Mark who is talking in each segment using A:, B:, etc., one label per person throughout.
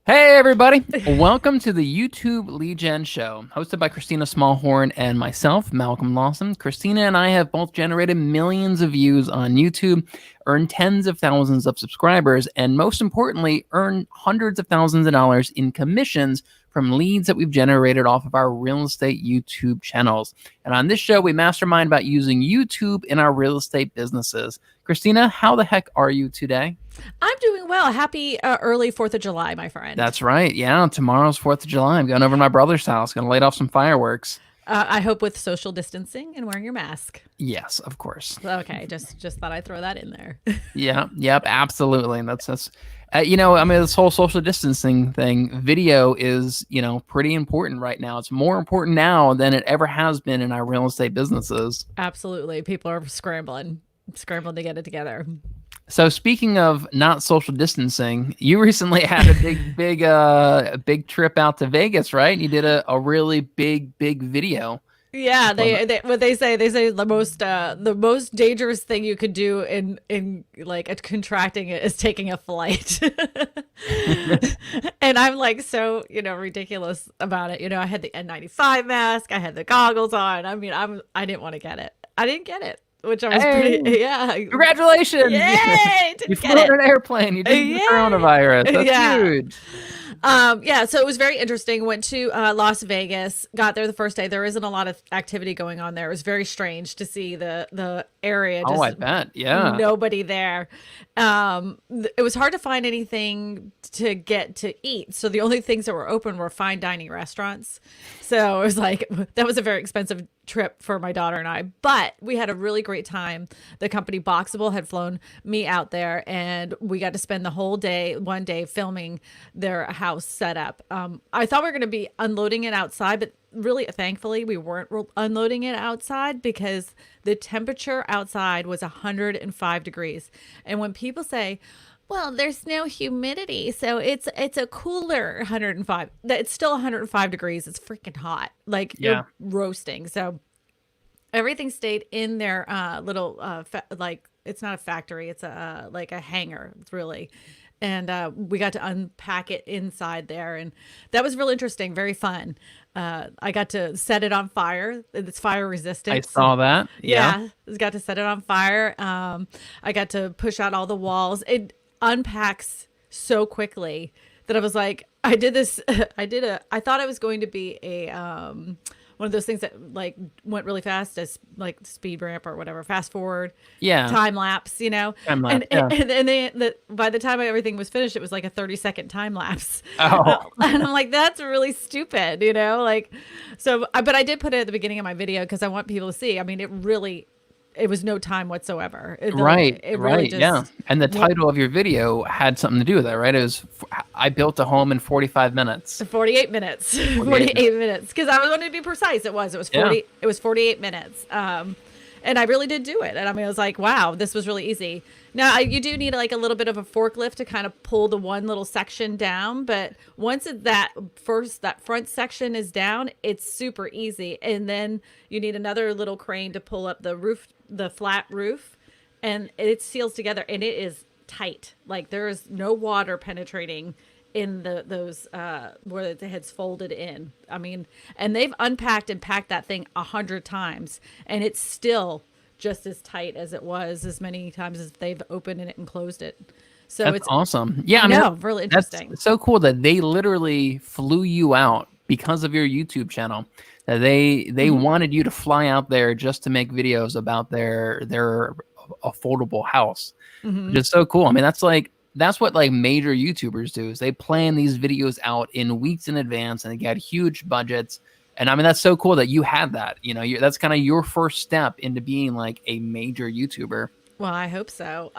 A: Hey, everybody. Welcome to the YouTube Lead Gen Show, hosted by Christina Smallhorn and myself, Malcolm Lawson. Christina and I have both generated millions of views on YouTube, earned tens of thousands of subscribers, and most importantly, earned hundreds of thousands of dollars in commissions from leads that we've generated off of our real estate YouTube channels. And on this show, we mastermind about using YouTube in our real estate businesses. Christina, how the heck are you today?
B: I'm doing well. Happy early 4th of July, my friend.
A: That's right. Yeah, tomorrow's 4th of July. I'm going over to my brother's house, going to light off some fireworks.
B: I hope with social distancing and wearing your mask.
A: Yes, of course.
B: Okay, just thought I'd throw that in there.
A: Yep, absolutely. And that's this whole social distancing thing, video is, pretty important right now. It's more important now than it ever has been in our real estate businesses.
B: Absolutely. People are scrambling to get it together.
A: So speaking of not social distancing, you recently had a big trip out to Vegas, right? And you did a really big video.
B: Yeah, they say the most dangerous thing you could do in like contracting it is taking a flight. And I'm like so, ridiculous about it. I had the N95 mask, I had the goggles on. I mean, I didn't want to get it. I didn't get it. Which I was yeah.
A: Congratulations!
B: Yay!
A: You flew in an airplane. You did the coronavirus. That's huge.
B: So it was very interesting. Went to Las Vegas. Got there the first day. There isn't a lot of activity going on there. It was very strange to see the area. Just
A: I bet. Yeah.
B: Nobody there. It was hard to find anything to get to eat. So the only things that were open were fine dining restaurants. So it was like, that was a very expensive trip for my daughter and I, but we had a really great time. The company Boxable had flown me out there and we got to spend the whole day, one day filming their house setup. I thought we were going to be unloading it outside, but really thankfully we weren't unloading it outside because the temperature outside was 105 degrees. And when people say, well, there's no humidity, so it's a cooler 105. It's still 105 degrees. It's freaking hot. Like you're roasting. So everything stayed in their little like it's not a factory. It's like a hangar. It's really. And we got to unpack it inside there. And that was real interesting, very fun. I got to set it on fire. It's fire resistant.
A: I saw that.
B: Yeah. Got to set it on fire. I got to push out all the walls. It unpacks so quickly that I was like, I thought it was going to be one of those things that like went really fast as like speed ramp or whatever, fast forward, time lapse,
A: Time lapse,
B: and by the time everything was finished, it was like a 30-second time lapse.
A: Oh.
B: And I'm like, that's really stupid, like, so, but I did put it at the beginning of my video because I want people to see. I mean, it was no time whatsoever.
A: Right. And the title of your video had something to do with that, right? It was, I built a home in 45 minutes.
B: 48 minutes. 48 minutes. Because I wanted to be precise. It was 40. Yeah. It was 48 minutes. And I really did do it. And I mean, I was like, wow, this was really easy. Now, you do need like a little bit of a forklift to kind of pull the one little section down. But once that front section is down, it's super easy. And then you need another little crane to pull up the roof, the flat roof. And it seals together. And it is tight. Like there is no water penetrating in those where the head's folded in. I mean, and they've unpacked and packed that thing 100 times, and it's still just as tight as it was as many times as they've opened it and closed it. So
A: that's
B: it's
A: awesome. Yeah, I mean,
B: really interesting.
A: That's so cool that they literally flew you out because of your YouTube channel. That they wanted you to fly out there just to make videos about their affordable house. Which is so cool. I mean, that's what like major YouTubers do is they plan these videos out in weeks in advance and they get huge budgets. And I mean, that's so cool that you had that, that's kind of your first step into being like a major YouTuber.
B: Well, I hope so.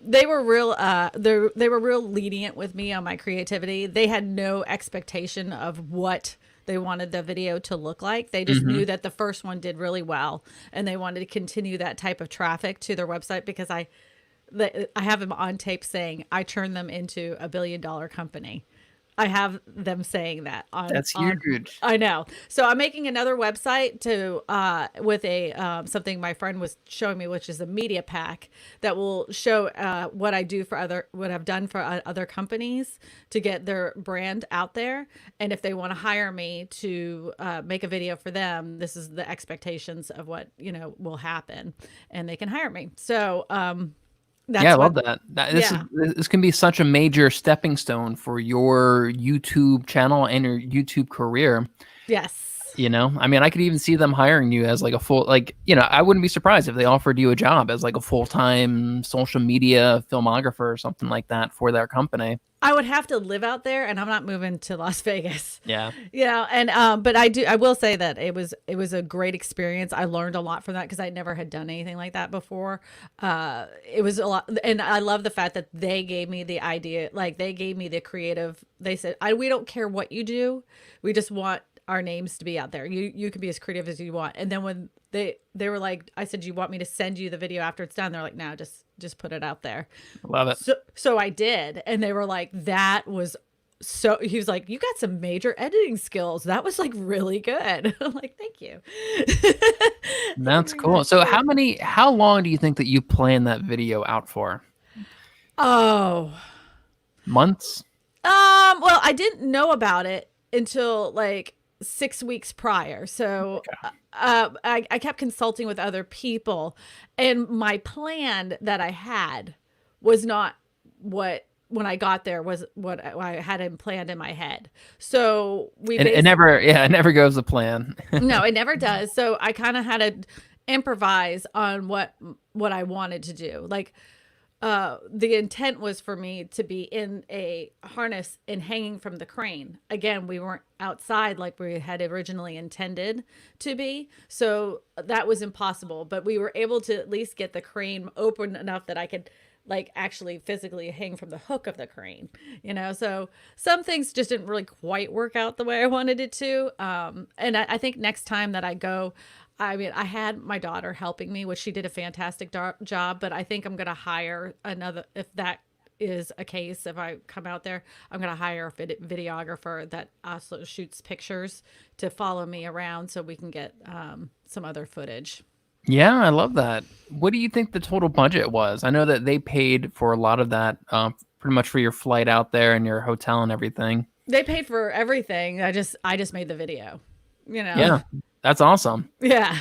B: They were real, they were real lenient with me on my creativity. They had no expectation of what they wanted the video to look like. They just knew that the first one did really well and they wanted to continue that type of traffic to their website because I have them on tape saying I turned them into $1 billion company. I have them saying that
A: That's
B: on
A: huge.
B: I know. So I'm making another website to with a something my friend was showing me, which is a media pack that will show what I do for what I've done for other companies to get their brand out there. And if they want to hire me to make a video for them, this is the expectations of what will happen, and they can hire me. So
A: Yeah, I
B: that's
A: love
B: what.
A: that.
B: Yeah.
A: This can be such a major stepping stone for your YouTube channel and your YouTube career.
B: Yes.
A: I mean, I could even see them hiring you as like a full, like, I wouldn't be surprised if they offered you a job as like a full-time social media filmographer or something like that for their company.
B: I would have to live out there, and I'm not moving to Las Vegas.
A: Yeah.
B: And but I will say that it was a great experience. I learned a lot from that because I never had done anything like that before. It was a lot, and I love the fact that they gave me the idea, like they gave me the creative. They said, we don't care what you do, we just want our names to be out there. You can be as creative as you want. And then when they were like, I said, you want me to send you the video after it's done? They're like, no, just put it out there.
A: Love it.
B: So I did, and they were like, that was so. He was like, you got some major editing skills. That was like really good. I'm like, thank you.
A: That's cool. So how long do you think that you planned that video out for?
B: Oh,
A: Months?
B: well, I didn't know about it until like 6 weeks prior. So I kept consulting with other people, and my plan that I had was not what when I got there was what I had planned in my head. So
A: It never, yeah, it never goes to plan.
B: no, it never does. So I kind of had to improvise on what I wanted to do. Like the intent was for me to be in a harness and hanging from the crane. Again, we weren't outside like we had originally intended to be. So that was impossible, but we were able to at least get the crane open enough that I could like actually physically hang from the hook of the crane, so some things just didn't really quite work out the way I wanted it to. And I think next time that I go, I mean, I had my daughter helping me, which she did a fantastic job, but I think I'm going to hire another, if that is a case, if I come out there, I'm going to hire a videographer that also shoots pictures to follow me around so we can get some other footage.
A: Yeah, I love that. What do you think the total budget was? I know that they paid for a lot of that, pretty much for your flight out there and your hotel and everything.
B: They paid for everything. I just made the video,
A: Yeah, that's awesome.
B: Yeah.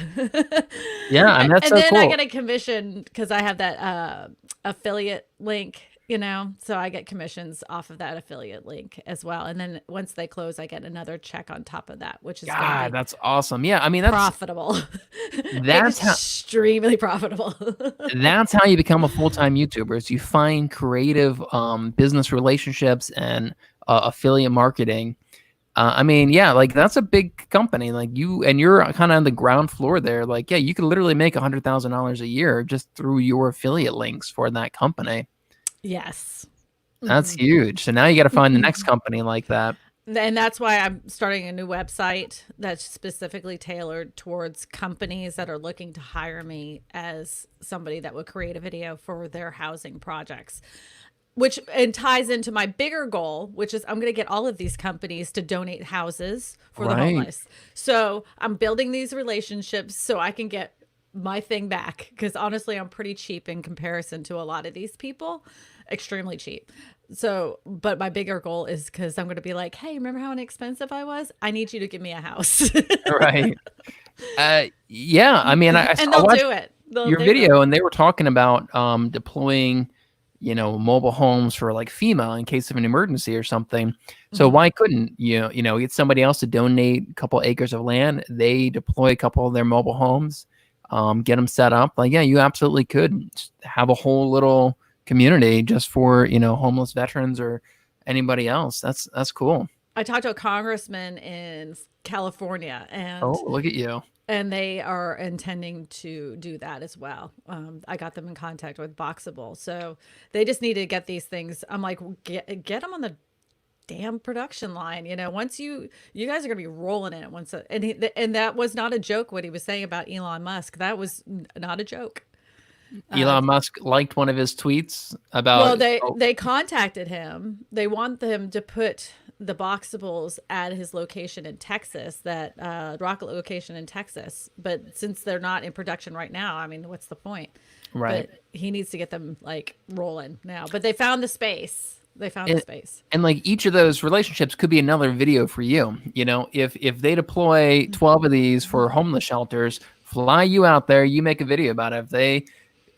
A: Yeah, I mean, that's
B: And
A: so
B: then
A: cool.
B: I get a commission because I have that affiliate link, so I get commissions off of that affiliate link as well. And then once they close, I get another check on top of that, which is going to
A: God,
B: be
A: that's awesome. Yeah, I mean, that's
B: profitable.
A: that's how
B: Extremely profitable.
A: that's how you become a full-time YouTuber. Is you find creative business relationships and affiliate marketing. I mean, yeah, like that's a big company. Like you're kind of on the ground floor there. Like, yeah, you could literally make $100,000 a year just through your affiliate links for that company.
B: Yes.
A: That's huge. So now you got to find the next company like that.
B: And that's why I'm starting a new website that's specifically tailored towards companies that are looking to hire me as somebody that would create a video for their housing projects, which and ties into my bigger goal, which is I'm going to get all of these companies to donate houses for the
A: Right.
B: homeless. So I'm building these relationships so I can get my thing back, because honestly, I'm pretty cheap in comparison to a lot of these people, extremely cheap. So, but my bigger goal is because I'm going to be like, hey, remember how inexpensive I was? I need you to give me a house.
A: Right. Yeah. I mean,
B: And
A: I
B: they'll
A: watched
B: do it.
A: your
B: They
A: video
B: will.
A: and they were talking about deploying, mobile homes for like FEMA in case of an emergency or something. So
B: Mhm.
A: why couldn't get somebody else to donate a couple acres of land? They deploy a couple of their mobile homes, get them set up. Like, yeah, you absolutely could have a whole little community just for homeless veterans or anybody else. That's cool.
B: I talked to a congressman in California,
A: Oh, look at you.
B: and they are intending to do that as well. I got them in contact with Boxable, so they just need to get these things. I'm like, get them on the damn production line. Once you guys are gonna be rolling in it once, and that was not a joke. What he was saying about Elon Musk, that was not a joke.
A: Elon Musk liked one of his tweets
B: Well,
A: about.
B: they contacted him. They want him to put the Boxables at his location in Texas, that rocket location in Texas. But since they're not in production right now, I mean, what's the point?
A: Right.
B: But he needs to get them like rolling now. But they found the space. They found the space.
A: And like each of those relationships could be another video for you. You know, if they deploy 12 of these for homeless shelters, fly you out there, you make a video about it.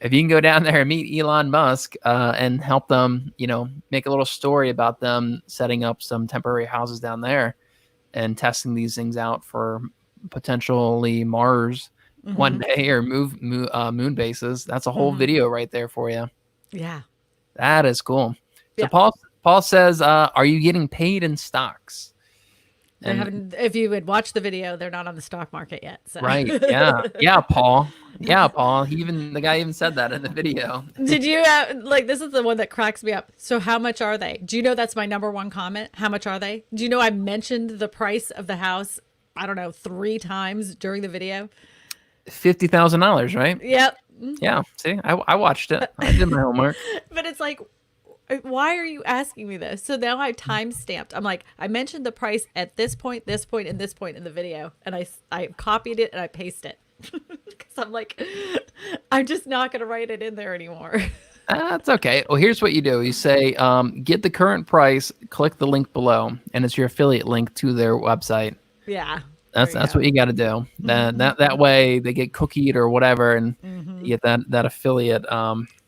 A: If you can go down there and meet Elon Musk and help them, you know, make a little story about them setting up some temporary houses down there and testing these things out for potentially Mars one day, or moon bases. That's a whole video right there for you.
B: Yeah.
A: That is cool. So
B: Yeah.
A: Paul says, are you getting paid in stocks?
B: They haven't. If you would watch the video, they're not on the stock market yet. So.
A: Right. Yeah, Paul. Yeah, Paul. The guy even said that in the video.
B: Did you like, this is the one that cracks me up. So how much are they? Do you know that's my number one comment? How much are they? Do you know I mentioned the price of the house, I don't know, 3 times during the video?
A: $50,000, right?
B: Yep.
A: Yeah. See, I watched it. I did my homework.
B: But it's like, why are you asking me this? So now I time stamped. I'm like, I mentioned the price at this point, and this point in the video, and I copied it and I pasted it because I'm like, I'm just not going to write it in there anymore.
A: That's okay. Well, here's what you do. You say, get the current price, click the link below, and it's your affiliate link to their website.
B: Yeah.
A: That's what you got to do. That way they get cookied or whatever, and you get that affiliate.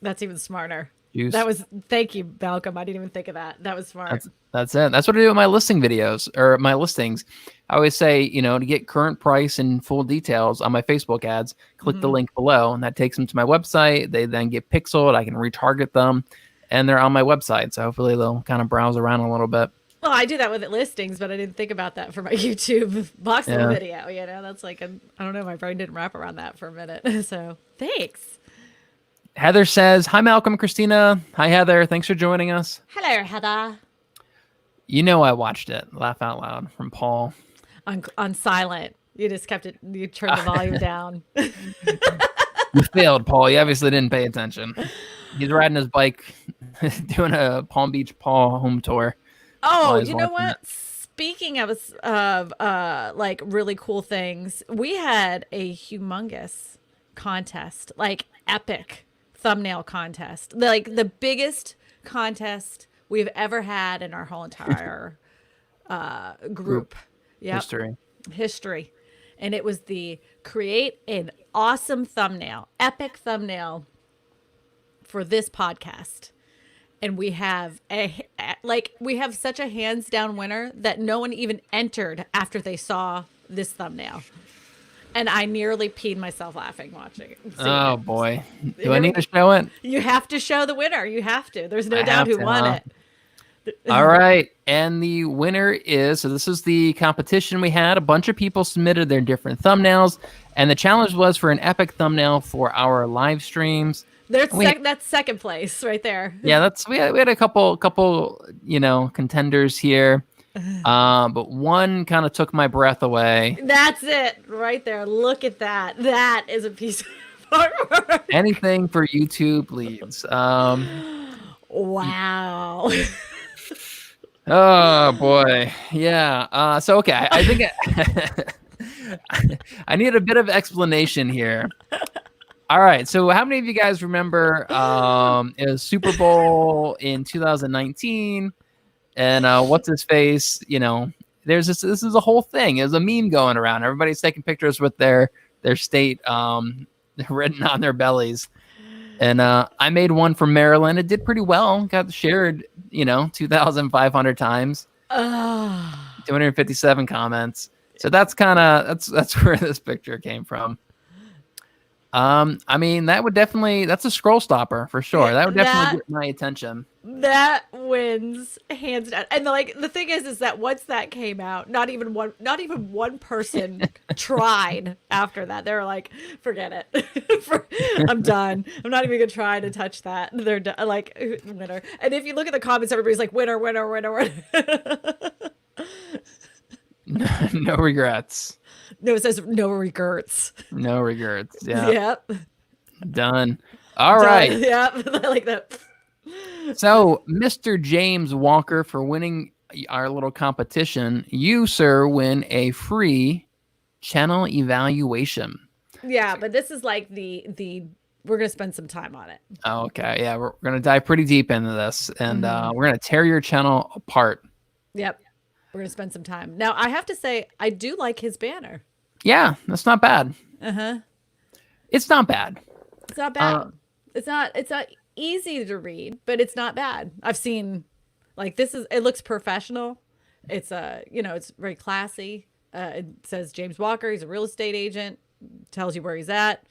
B: That's even smarter.
A: Juice.
B: Thank you, Malcolm. I didn't even think of that. That was smart.
A: That's it. That's what I do with my listing videos or my listings. I always say, you know, to get current price and full details on my Facebook ads, click the link below, and that takes them to my website. They then get pixeled. I can retarget them, and they're on my website. So hopefully they'll kind of browse around a little bit.
B: Well, I do that with listings, but I didn't think about that for my YouTube Boxable video. You know, that's like, I don't know, my brain didn't wrap around that for a minute. So thanks.
A: Heather says, hi, Malcolm, Christina. Hi, Heather. Thanks for joining us.
B: Hello, Heather.
A: You know I watched it. Laugh out loud from Paul.
B: On silent. You just kept it, you turned the volume down.
A: You failed, Paul. You obviously didn't pay attention. He's riding his bike, doing a Palm Beach Paul home tour.
B: Oh, you know what? Speaking of like really cool things, we had a humongous contest, like epic thumbnail contest, like the biggest contest we've ever had in our whole entire group. Yep. History. And it was the create an awesome thumbnail, epic thumbnail for this podcast. And we have we have such a hands down winner that no one even entered after they saw this thumbnail. And I nearly peed myself laughing watching it.
A: Oh, boy. Do I need to show it?
B: You have to show the winner. You have to. There's no doubt who won it.
A: All right. And the winner is, so this is the competition we had. A bunch of people submitted their different thumbnails. And the challenge was for an epic thumbnail for our live streams.
B: That's second place right there.
A: Yeah, we had a couple, you know, contenders here. But one kind of took my breath away.
B: That's it right there. Look at that. That is a piece of artwork.
A: Anything for YouTube leads.
B: Wow.
A: Oh boy. Yeah. So okay, I think I need a bit of explanation here. All right. So how many of you guys remember it was Super Bowl in 2019? And what's his face? You know, this is a whole thing. There's a meme going around. Everybody's taking pictures with their state written on their bellies. And I made one for Maryland. It did pretty well. Got shared, 2,500 times. 257 comments. So that's where this picture came from. I mean, that's a scroll stopper for sure. That would definitely get my attention.
B: That wins hands down. And the thing is that once that came out, not even one person tried after that. They were like, forget it. I'm done. I'm not even gonna try to touch that. They're done. Like, winner. And if you look at the comments, everybody's like, winner, winner, winner, winner.
A: No regrets.
B: No, it says no regrets.
A: No regrets. Yeah.
B: Yep.
A: Done. All right.
B: Yep. I like that.
A: So, Mr. James Walker for winning our little competition, you, sir, win a free channel evaluation.
B: Yeah, but this is like the we're gonna spend some time on it.
A: Oh, okay. Yeah, we're going to dive pretty deep into this, and
B: Mm-hmm.
A: we're going to tear your channel apart.
B: Yep. We're gonna spend some time. Now I have to say I do like his banner.
A: Yeah, that's not bad.
B: Uh-huh.
A: It's not bad.
B: It's not
A: Uh,
B: bad. It's not easy to read, but it's not bad. I've seen like this is it looks professional. It's it's very classy. It says James Walker, he's a real estate agent, tells you where he's at.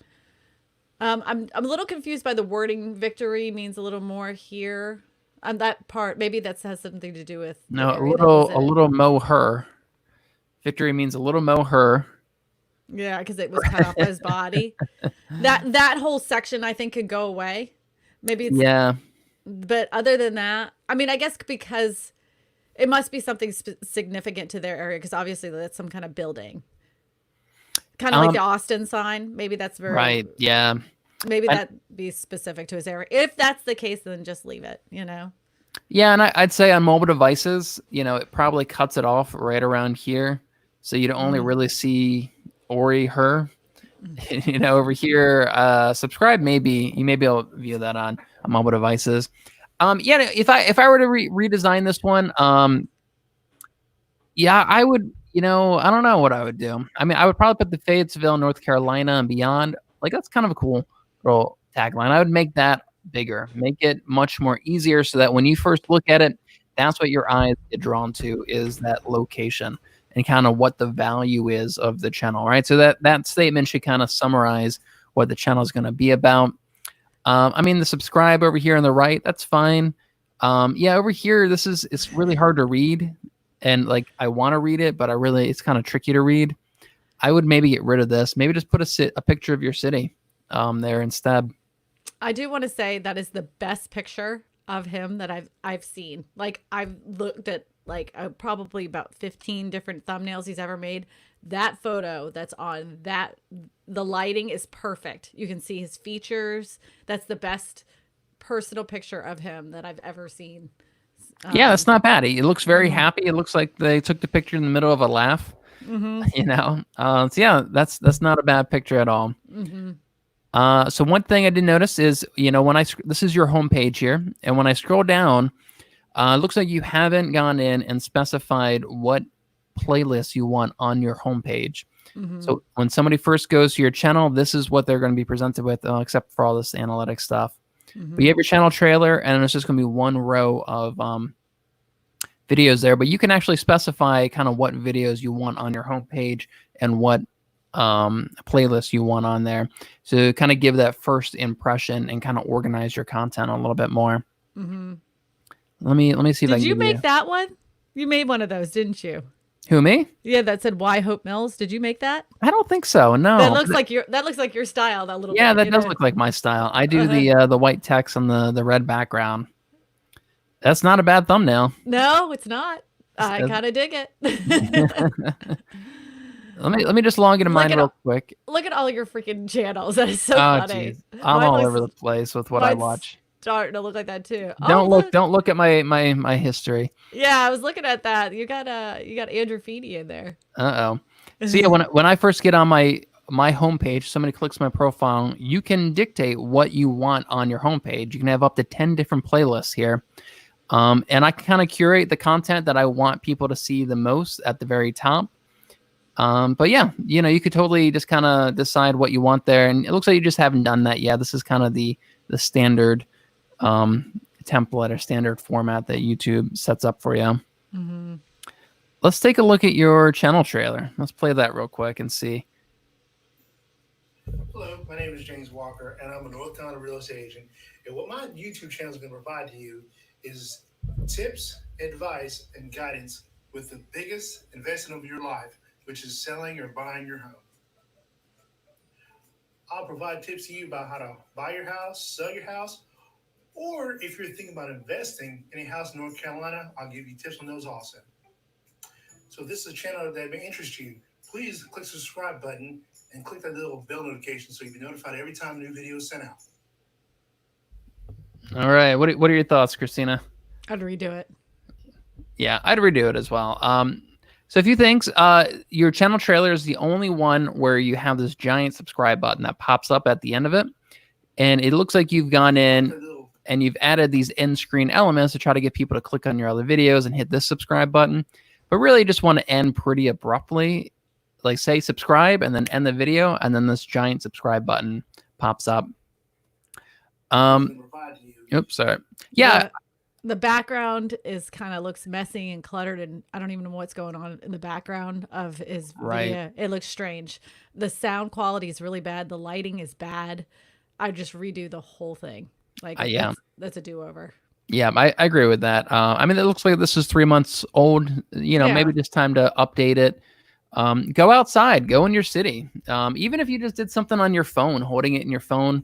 B: I'm a little confused by the wording. Victory means a little more here. On that part, maybe that has something to do with the
A: no,
B: area that he's
A: a
B: in.
A: little mo her. Victory means a little mo her.
B: Yeah, because it was cut off by his body. That whole section I think could go away. Maybe it's,
A: Yeah.
B: but other than that, I mean, I guess because it must be something significant to their area because obviously that's some kind of building, kind of like
A: Um,
B: the Austin sign. Maybe that's very,
A: right. Yeah.
B: maybe
A: I,
B: that be specific to his area. If that's the case, then just leave it.
A: yeah, and I'd say on mobile devices, it probably cuts it off right around here, so you'd only
B: Mm-hmm.
A: really see Ori her. Over here, subscribe. Maybe you may be able to view that on mobile devices. Yeah, if I were to redesign this one, yeah, I would. I don't know what I would do. I mean, I would probably put the Fayetteville, North Carolina, and beyond. Like that's kind of a cool little tagline. I would make that bigger, make it much more easier, so that when you first look at it, that's what your eyes get drawn to is that location and kind of what the value is of the channel, right? So that statement should kind of summarize what the channel is going to be about. I mean, the subscribe over here on the right, that's fine. Yeah, over here, it's really hard to read, and like I want to read it, but it's kind of tricky to read. I would maybe get rid of this. Maybe just put a picture of your city there instead.
B: I do want to say that is the best picture of him that I've seen. Like I've looked at like probably about 15 different thumbnails he's ever made. That photo that's on that the lighting is perfect. You can see his features. That's the best personal picture of him that I've ever seen.
A: Yeah, that's not bad. It looks very
B: Mhm.
A: happy. It looks like they took the picture in the middle of a laugh.
B: Mhm.
A: So yeah, that's not a bad picture at all.
B: Mhm.
A: So one thing I did notice is, when this is your homepage here, and when I scroll down, it looks like you haven't gone in and specified what playlist you want on your homepage.
B: Mhm.
A: So when somebody first goes to your channel, this is what they're going to be presented with, except for all this analytic stuff. But you
B: Mhm.
A: have your channel trailer, and it's just going to be one row of videos there. But you can actually specify kind of what videos you want on your homepage and what playlist you want on there, to kind of give that first impression and kind of organize your content a little bit more.
B: Mhm.
A: Let me see if I
B: Did
A: can
B: you
A: give you.
B: make that one? You made one of those, didn't you?
A: Who, me?
B: Yeah, that said "Why Hope Mills." Did you make that?
A: I don't think so.
B: That
A: No.
B: looks like your style. That little
A: Yeah,
B: bit,
A: that does look like my style. I do
B: Uh-huh.
A: the white text on the red background. That's not a bad thumbnail.
B: No, it's not. I
A: It's-
B: kind of dig it.
A: let me just log into
B: look
A: mine
B: at
A: real quick.
B: look at all your freaking channels. That is so
A: Oh,
B: funny.
A: geez, I'm
B: Mine
A: all
B: looks
A: over the place with what I
B: mine's
A: watch.
B: starting to look like that too. Oh
A: Don't look.
B: look,
A: Don't look at my history.
B: yeah, I was looking at that. You got Andrew Feeney in there.
A: Uh oh. So yeah, when I first get on my homepage, somebody clicks my profile, you can dictate what you want on your homepage. You can have up to 10 different playlists here. And I can kind of curate the content that I want people to see the most at the very top. But yeah, you could totally just kind of decide what you want there. And it looks like you just haven't done that yet. This is kind of the standard template or standard format that YouTube sets up for you.
B: Mm-hmm.
A: Let's take a look at your channel trailer. Let's play that real quick and see.
C: Hello, my name is James Walker, and I'm a North Carolina real estate agent. And what my YouTube channel is going to provide to you is tips, advice, and guidance with the biggest investment of your life, which is selling or buying your home. I'll provide tips to you about how to buy your house, sell your house, or if you're thinking about investing in a house in North Carolina, I'll give you tips on those also. So if this is a channel that may interest you, please click the subscribe button and click that little bell notification so you'll be notified every time a new video is sent out.
A: All right. What are your thoughts, Christina?
B: I'd redo it.
A: Yeah, I'd redo it as well. So a few things. Your channel trailer is the only one where you have this giant subscribe button that pops up at the end of it, and it looks like you've gone in and you've added these end screen elements to try to get people to click on your other videos and hit this subscribe button. But really, you just want to end pretty abruptly, like say subscribe and then end the video, and then this giant subscribe button pops up. Oops, sorry. Yeah.
B: The background is kind of looks messy and cluttered, and I don't even know what's going on in the background of his video. It looks strange. The sound quality is really bad. The lighting is bad. I just redo the whole thing. Like, that's a do-over.
A: Yeah, I agree with that. I mean, it looks like this is 3 months old. You know, maybe just time to update it. Go outside, go in your city. Even if you just did something on your phone, holding it in your phone,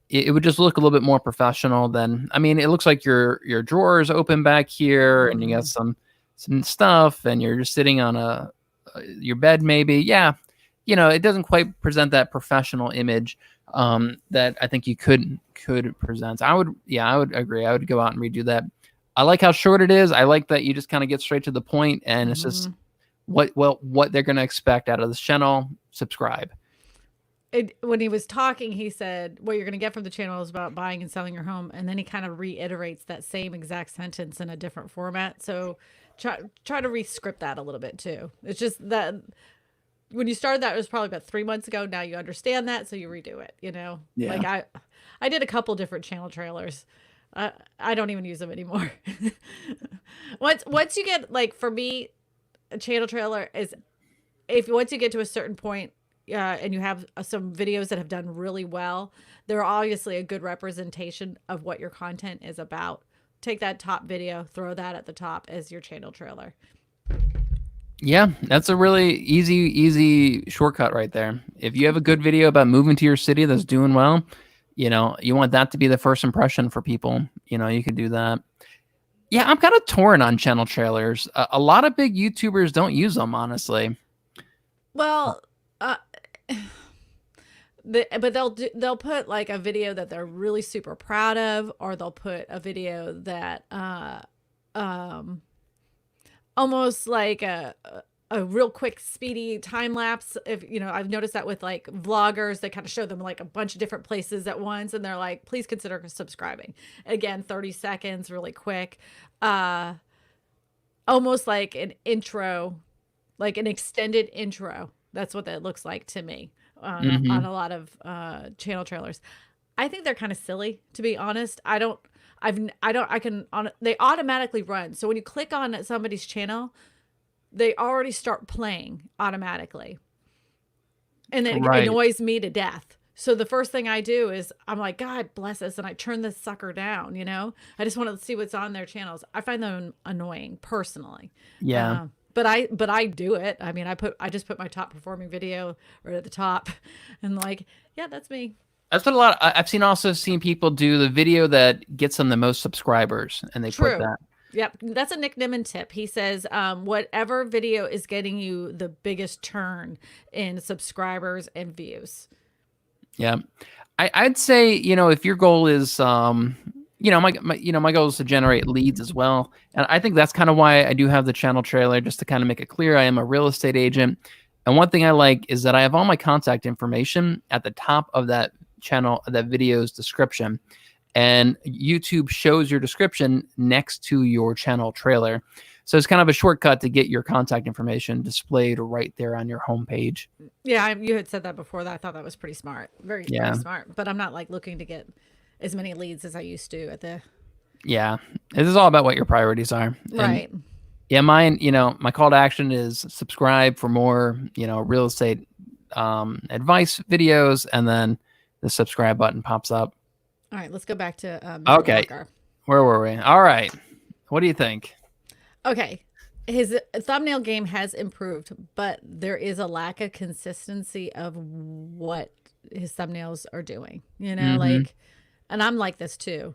A: it would just look a little bit more professional than, I mean, it looks like your drawer is open back here and you got some stuff and you're just sitting on your bed maybe. Yeah. You know, it doesn't quite present that professional image that I think you could present. I would agree. I would go out and redo that. I like how short it is. I like that you just kind of get straight to the point and it's just what they're going to expect out of this channel. Subscribe.
B: When he was talking, he said, what you're going to get from the channel is about buying and selling your home. And then he kind of reiterates that same exact sentence in a different format. So try to re-script that a little bit too. It's just that when you started that, it was probably about 3 months ago. Now you understand that. So you redo it, you know?
A: Yeah.
B: Like I did a couple different channel trailers. I don't even use them anymore. Once you get, like, for me, a channel trailer is once you get to a certain point, and you have some videos that have done really well, they're obviously a good representation of what your content is about. Take that top video, throw that at the top as your channel trailer.
A: Yeah, that's a really easy shortcut right there. If you have a good video about moving to your city that's doing well, you know, you want that to be the first impression for people. You know, you could do that. Yeah, I'm kind of torn on channel trailers. A lot of big YouTubers don't use them, honestly.
B: Well, but they'll put like a video that they're really super proud of, or they'll put a video that almost like a real quick speedy time lapse. If you know, I've noticed that with like vloggers, they kind of show them like a bunch of different places at once, and they're like, please consider subscribing. Again, 30 seconds, really quick. Almost like an intro, like an extended intro. That's what that looks like to me on a lot of channel trailers. I think they're kind of silly, to be honest. They automatically run. So when you click on somebody's channel, they already start playing automatically. And it annoys me to death. So the first thing I do is I'm like, God bless us. And I turn this sucker down, you know, I just want to see what's on their channels. I find them annoying personally.
A: Yeah.
B: But I do it. I mean, I just put my top performing video right at the top and like, yeah, that's me.
A: That's what I've seen people do the video that gets them the most subscribers, and they put that.
B: Yep. That's a Nick Nimmin tip. He says, whatever video is getting you the biggest turn in subscribers and views.
A: Yeah. I'd say, you know, if your goal is, you know, my goal is to generate leads as well. And I think that's kind of why I do have the channel trailer, just to kind of make it clear I am a real estate agent. And one thing I like is that I have all my contact information at the top of that channel, that video's description. And YouTube shows your description next to your channel trailer. So it's kind of a shortcut to get your contact information displayed right there on your homepage.
B: Yeah, you had said that before. That I thought that was pretty smart. Very smart. But I'm not like looking to get as many leads as I used to at the.
A: Yeah, this is all about what your priorities are.
B: Right.
A: And yeah, mine, you know, my call to action is subscribe for more, you know, real estate advice videos, and then the subscribe button pops up.
B: All right, let's go back to
A: okay.
B: Walker.
A: Where were we? All right. What do you think?
B: Okay. His thumbnail game has improved, but there is a lack of consistency of what his thumbnails are doing, you know, like, and I'm like this too.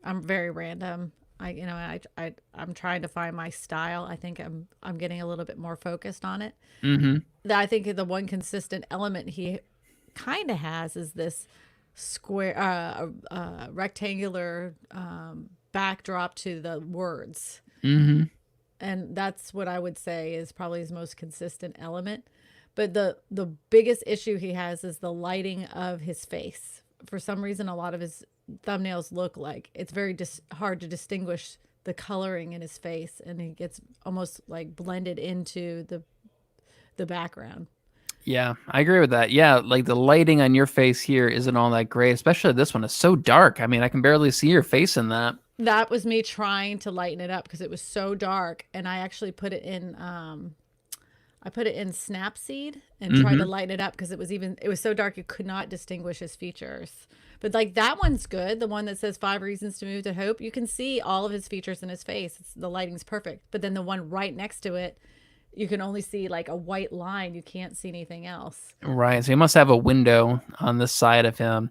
B: I'm very random. I'm trying to find my style. I think I'm getting a little bit more focused on it. I think the one consistent element he kind of has is this square, rectangular backdrop to the words.
A: Mm-hmm.
B: And that's what I would say is probably his most consistent element. But the biggest issue he has is the lighting of his face. For some reason, a lot of his thumbnails look like it's very hard to distinguish the coloring in his face, and he gets almost like blended into the background.
A: Yeah, I agree with that. Yeah, like the lighting on your face here isn't all that great, especially this one is so dark. I mean, I can barely see your face in that.
B: That was me trying to lighten it up because it was so dark, and I actually put it in I put it in Snapseed and tried to
A: Mm-hmm.
B: lighten it up because it was so dark you could not distinguish his features. But like that one's good, the one that says 5 reasons to move to hope. You can see all of his features in his face. The lighting's perfect. But then the one right next to it, you can only see like a white line. You can't see anything else.
A: Right. So he must have a window on this side of him,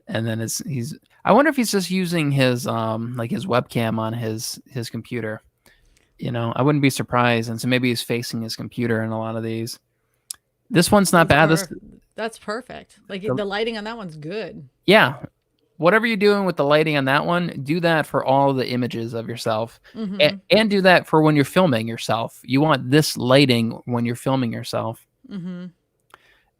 A: and then he's. I wonder if he's just using his like his webcam on his computer. I wouldn't be surprised, and so maybe he's facing his computer in a lot of these. This one's not bad.
B: That's perfect. Like
A: The-
B: the lighting on that one's good.
A: yeah. Whatever you're doing with the lighting on that one, do that for all the images of yourself, and do that for when you're filming yourself. You want this lighting when you're filming yourself. And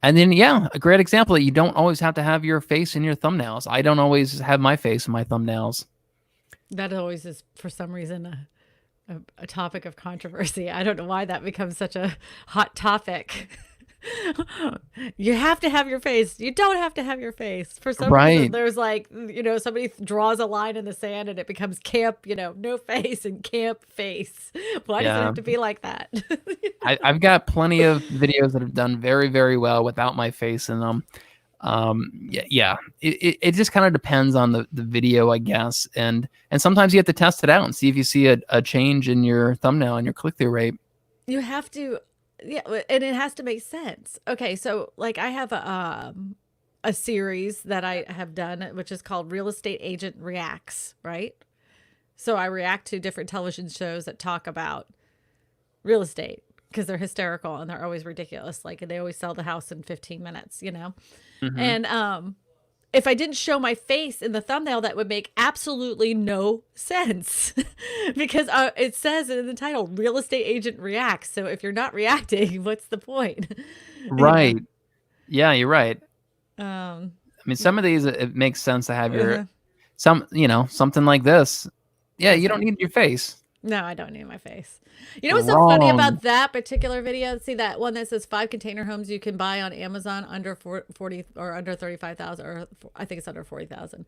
A: then, yeah, a great example that you don't always have to have your face in your thumbnails. I don't always have my face in my thumbnails.
B: That always is, for some reason, a topic of controversy. I don't know why that becomes such a hot topic. You have to have your face. You don't have to have your face. For some reason, there's like, somebody draws a line in the sand and it becomes camp, no face and camp face. Why does it have to be like that?
A: I've got plenty of videos that have done very, very well without my face in them. Yeah. It just kind of depends on the video, I guess. And sometimes you have to test it out and see if you see a change in your thumbnail and your click-through rate.
B: You have to. Yeah, and it has to make sense. Okay, so like I have a series that I have done, which is called Real Estate Agent Reacts, right? So I react to different television shows that talk about real estate because they're hysterical and they're always ridiculous. Like they always sell the house in 15 minutes, And if I didn't show my face in the thumbnail, that would make absolutely no sense because it says in the title, Real Estate Agent Reacts. So if you're not reacting, what's the point?
A: Right. Yeah, you're right.
B: I
A: mean, some of these, it makes sense to have something like this. Yeah, you don't need your face.
B: No, I don't need my face. You know what's so funny about that particular video? See that one that says 5 container homes you can buy on Amazon under 40 or under 35,000, or I think it's under 40,000.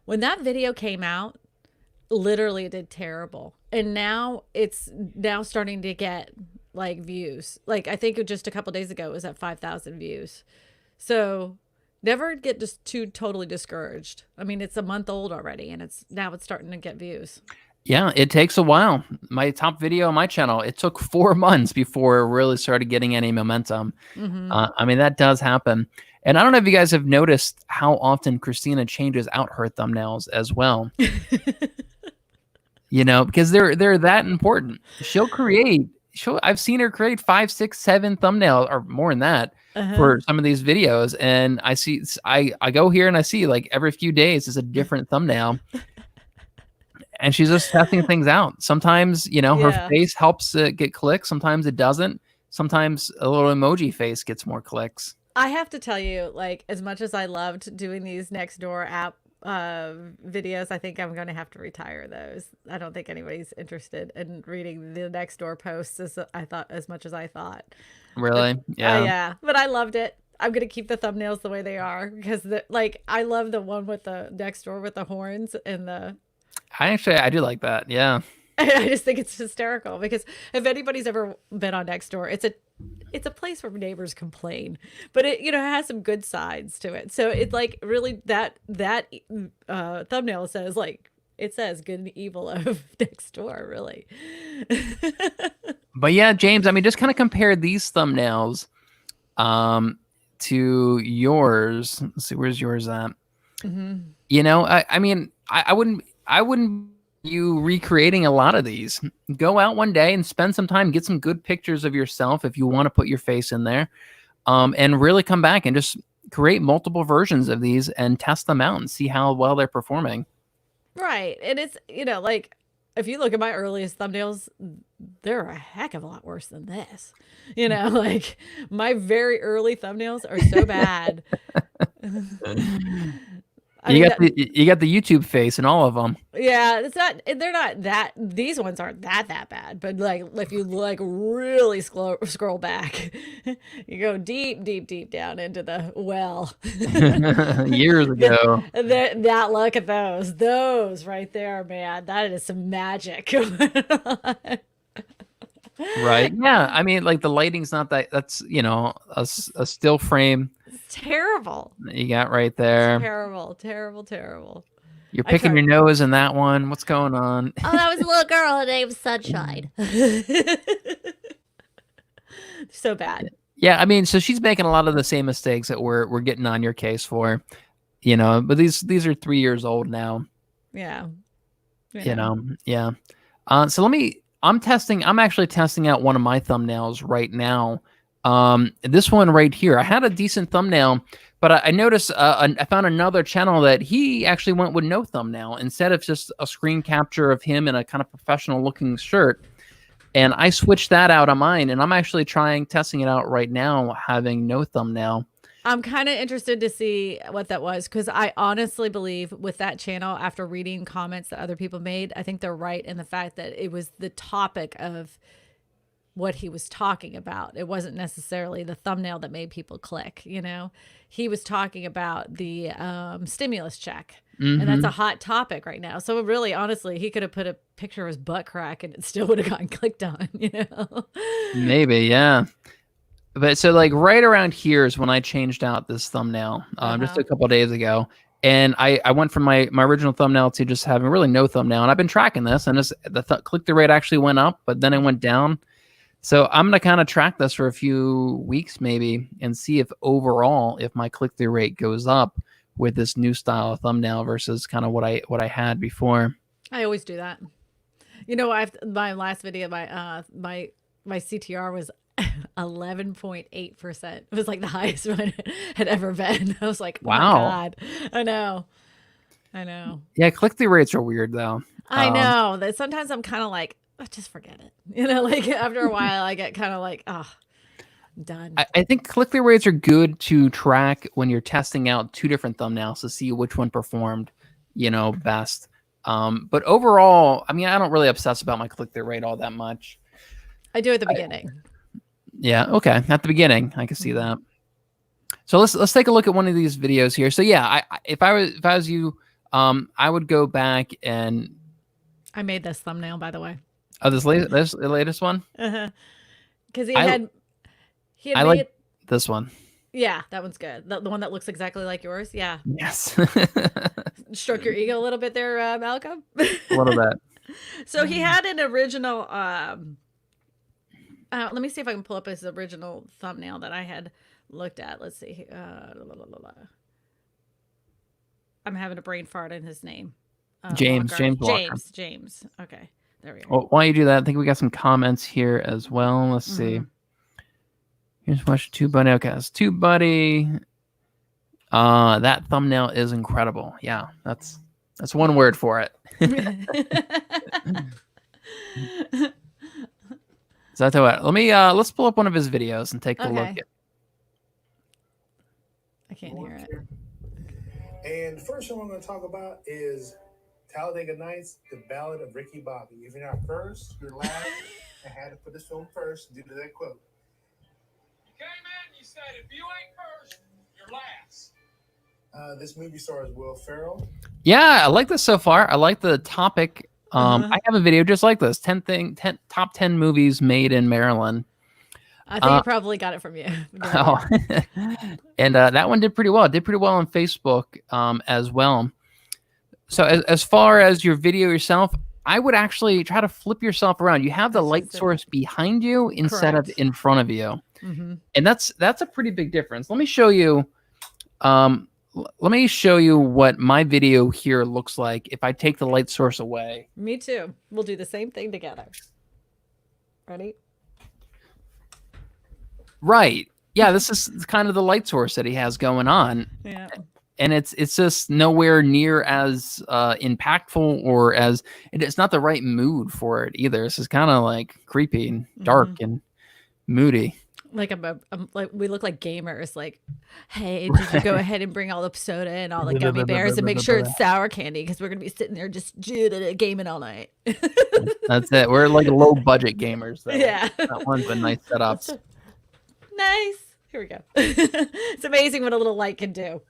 B: When that video came out, literally it did terrible. And now it's starting to get like views. Like I think just a couple days ago it was at 5,000 views. So never get just too totally discouraged. I mean, it's a month old already and it's starting to get views.
A: Yeah, it takes a while. My top video on my channel, it took 4 months before it really started getting any momentum. I mean, that does happen. And I don't know if you guys have noticed how often Christina changes out her thumbnails as well. Because they're that important. I've seen her create 5, 6, 7 thumbnails or more than that for some of these videos. And I go here and I see like every few days is a different thumbnail. And she's just testing things out. Sometimes, her face helps it get clicks. Sometimes it doesn't. Sometimes a little emoji face gets more clicks.
B: I have to tell you, like, as much as I loved doing these Nextdoor app videos, I think I'm going to have to retire those. I don't think anybody's interested in reading the Nextdoor posts as much as I thought.
A: Really? Yeah.
B: Yeah. But I loved it. I'm going to keep the thumbnails the way they are because I love the one with the Nextdoor with the horns and the...
A: I do like that. Yeah.
B: I just think it's hysterical because if anybody's ever been on Nextdoor, it's a place where neighbors complain, but it has some good sides to it. So it's like really that thumbnail says it says good and evil of Nextdoor, really.
A: But yeah, James, I mean, just kind of compare these thumbnails to yours. Let's see, where's yours at? I mean, I wouldn't you recreating a lot of these. Go out one day and spend some time, get some good pictures of yourself if you want to put your face in there, and really come back and just create multiple versions of these and test them out and see how well they're performing.
B: Right. And it's, if you look at my earliest thumbnails, they're a heck of a lot worse than this. You know, like my very early thumbnails are so bad.
A: You got the YouTube face in all of them.
B: Yeah, it's not. They're not that. These ones aren't that bad. But like, if you like really scroll back, you go deep down into the well.
A: Years ago.
B: That look at those right there, man. That is some magic.
A: Right. Yeah. I mean, like the lighting's not that. That's a still frame.
B: It's terrible.
A: You got right there.
B: Terrible.
A: You're picking your nose in that one. What's going on?
B: Oh, that was a little girl named Sunshine. So bad.
A: Yeah, I mean, so she's making a lot of the same mistakes that we're getting on your case for, but these are 3 years old now.
B: Yeah.
A: Yeah. So I'm actually testing out one of my thumbnails right now. This one right here, I had a decent thumbnail, but I noticed I found another channel that he actually went with no thumbnail instead of just a screen capture of him in a kind of professional looking shirt. And I switched that out on mine, and I'm actually testing it out right now, having no thumbnail.
B: I'm kind of interested to see what that was, because I honestly believe with that channel, after reading comments that other people made, I think they're right in the fact that it was the topic of what he was talking about. It wasn't necessarily the thumbnail that made people click. He was talking about the stimulus check. And that's a hot topic right now. So really, honestly, he could have put a picture of his butt crack and it still would have gotten clicked on,
A: Maybe, yeah. But so like right around here is when I changed out this thumbnail just a couple of days ago. And I went from my original thumbnail to just having really no thumbnail. And I've been tracking this, and the click-through rate actually went up, but then it went down. So I'm going to kind of track this for a few weeks maybe and see if overall, if my click-through rate goes up with this new style of thumbnail versus kind of what I had before.
B: I always do that. My last video, my CTR was 11.8%. It was like the highest one had ever been. I was like, oh
A: wow.
B: My God. I know.
A: Yeah, click-through rates are weird though.
B: I know that sometimes I'm kind of like, oh, just forget it. Like after a while I get kind of like, oh, I'm done.
A: I think click-through rates are good to track when you're testing out two different thumbnails to see which one performed, best. But overall, I mean, I don't really obsess about my click-through rate all that much.
B: I do at the beginning.
A: Yeah. Okay. At the beginning, I can see that. So let's take a look at one of these videos here. So yeah, if I was you, I would go back and.
B: I made this thumbnail, by the way.
A: Oh, the latest one.
B: Because he had
A: I like this one.
B: Yeah, that one's good. The one that looks exactly like yours. Yeah.
A: Yes.
B: Stroke your ego a little bit there, Malcolm.
A: A little bit.
B: So he had an original. Let me see if I can pull up his original thumbnail that I had looked at. Let's see. I'm having a brain fart in his name.
A: James
B: Walker. James. Okay, there we go.
A: Well, while you do that, I think we got some comments here as well. Let's see. Here's watch TubeBuddy. Okay, that's TubeBuddy. That thumbnail is incredible. Yeah, that's one word for it. So I tell you what, let's pull up one of his videos and take a look.
B: I can't hear it.
C: And the first one I'm going to talk about is Talladega Nights, The Ballad of Ricky Bobby. If you're not first, you're last. I had to put this film first due to that quote.
D: You came in, you said, if you ain't first, you're last.
C: This movie stars Will Ferrell.
A: Yeah, I like this so far. I like the topic. I have a video just like this: 10 top 10 movies made in Maryland.
B: I think you probably got it from you.
A: Oh. And that one did pretty well. It did pretty well on Facebook as well. So as far as your video yourself, I would actually try to flip yourself around. You have the light source behind you instead of in front of you. And that's a pretty big difference. Let me show you. Let me show you what my video here looks like if I take the light source away.
B: Me too. We'll do the same thing together. Ready?
A: Right. Yeah, this is kind of the light source that he has going on.
B: Yeah.
A: and it's just nowhere near as impactful or as it's not the right mood for it either. This is kind of like creepy and dark and moody.
B: Like like we look like gamers. Like, hey, did you go ahead and bring all the soda and all the gummy bears and make sure it's sour candy because we're gonna be sitting there just gaming all night.
A: That's it. We're like low budget gamers. Though.
B: Yeah,
A: that one's a nice setup.
B: Nice. Here we go. It's amazing what a little light can do.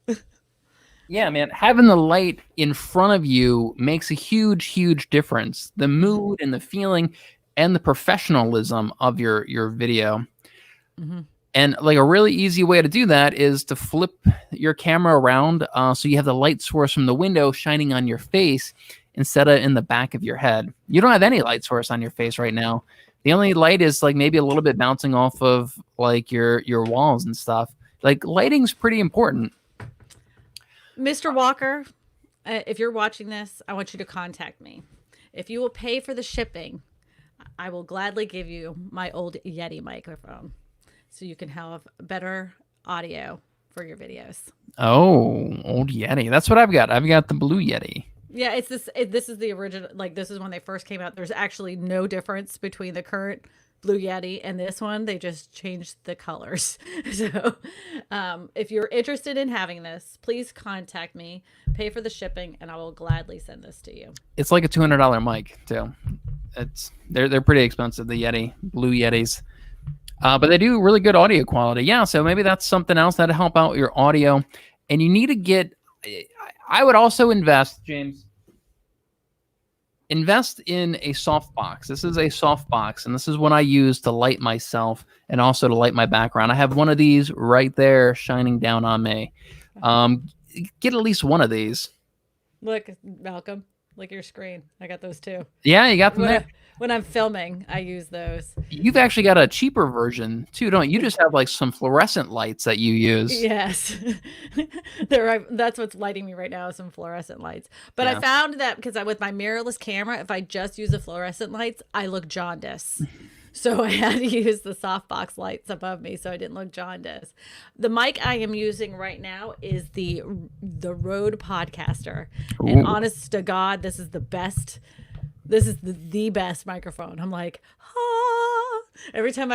A: Yeah, man. Having the light in front of you makes a huge, huge difference. The mood and the feeling and the professionalism of your video. And like a really easy way to do that is to flip your camera around so you have the light source from the window shining on your face instead of in the back of your head. You don't have any light source on your face right now. The only light is like maybe a little bit bouncing off of like your walls and stuff. Like lighting's pretty important.
B: Mr. Walker, if you're watching this, I want you to contact me. If you will pay for the shipping, I will gladly give you my old Yeti microphone so you can have better audio for your videos.
A: Oh, old Yeti. That's what I've got. I've got the blue Yeti.
B: Yeah, it's this. This is the original. Like, this is when they first came out. There's actually no difference between the current Blue Yeti and this one. They just changed the colors. So if you're interested in having this, please contact me, pay for the shipping, and I will gladly send this to you.
A: It's like a $200 mic too. They're pretty expensive, the Yeti, Blue Yetis. But they do really good audio quality. Yeah, so maybe that's something else that'll help out your audio. And you need to get, I would also invest, James, invest in a softbox. This is a softbox, and this is what I use to light myself and also to light my background. I have one of these right there shining down on me. Get at least one of these.
B: Look, Malcolm, look at your screen. I got those too.
A: Yeah, you got them there.
B: When I'm filming, I use those.
A: You've actually got a cheaper version too, don't you? You just have like some fluorescent lights that you use.
B: Yes. That's what's lighting me right now, is some fluorescent lights. But
A: Yeah.
B: I found that because with my mirrorless camera, if I just use the fluorescent lights, I look jaundice. So I had to use the softbox lights above me so I didn't look jaundice. The mic I am using right now is the Rode Podcaster.
A: Ooh.
B: And honest to God, this is the best. This is the best microphone. I'm like, ah. Every time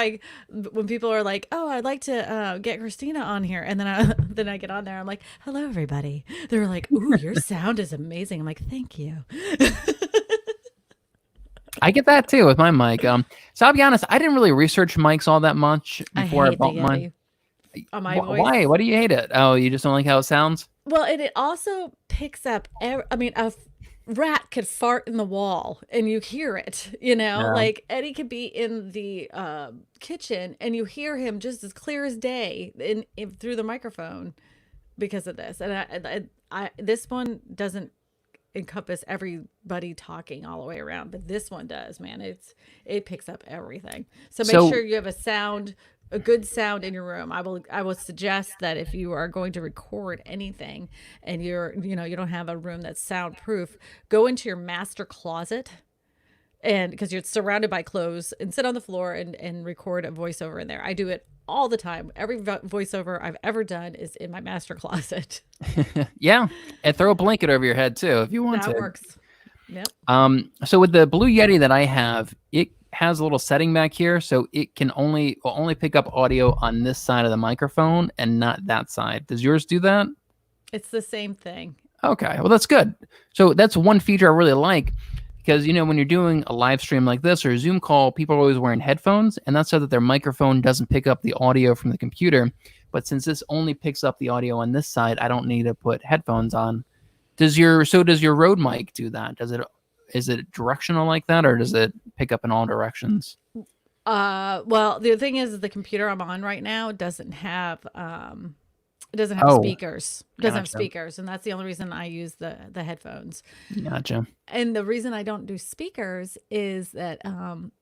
B: when people are like, oh, I'd like to get Christina on here. And then I get on there. I'm like, hello, everybody. They're like, ooh, your sound is amazing. I'm like, thank you.
A: I get that too with my mic. So I'll be honest, I didn't really research mics all that much before I bought mine.
B: On my voice.
A: Why? Why do you hate it? Oh, you just don't like how it sounds?
B: Well, and it also picks up. A rat could fart in the wall and you hear it.
A: Yeah.
B: Like Eddie could be in the kitchen and you hear him just as clear as day through the microphone because of this. And this one doesn't encompass everybody talking all the way around, but this one does, man. It picks up everything. So make sure you have a good sound in your room. I will suggest that if you are going to record anything and you don't have a room that's soundproof, go into your master closet, and because you're surrounded by clothes, and sit on the floor and record a voiceover in there. I do it all the time. Every voiceover I've ever done is in my master closet.
A: Yeah, and throw a blanket over your head too if you want to.
B: That works. Yep.
A: So with the Blue Yeti that I have, it has a little setting back here, so it will only pick up audio on this side of the microphone and not that side. Does yours do that?
B: It's the same thing.
A: Okay, well that's good. So that's one feature I really like, because when you're doing a live stream like this or a Zoom call, people are always wearing headphones, and that's so that their microphone doesn't pick up the audio from the computer. But since this only picks up the audio on this side, I don't need to put headphones on. Does your Rode mic do that? Is it directional like that, or does it pick up in all directions?
B: Well, the thing is the computer I'm on right now doesn't have speakers. It doesn't have speakers, and that's the only reason I use the headphones.
A: Gotcha.
B: And the reason I don't do speakers is that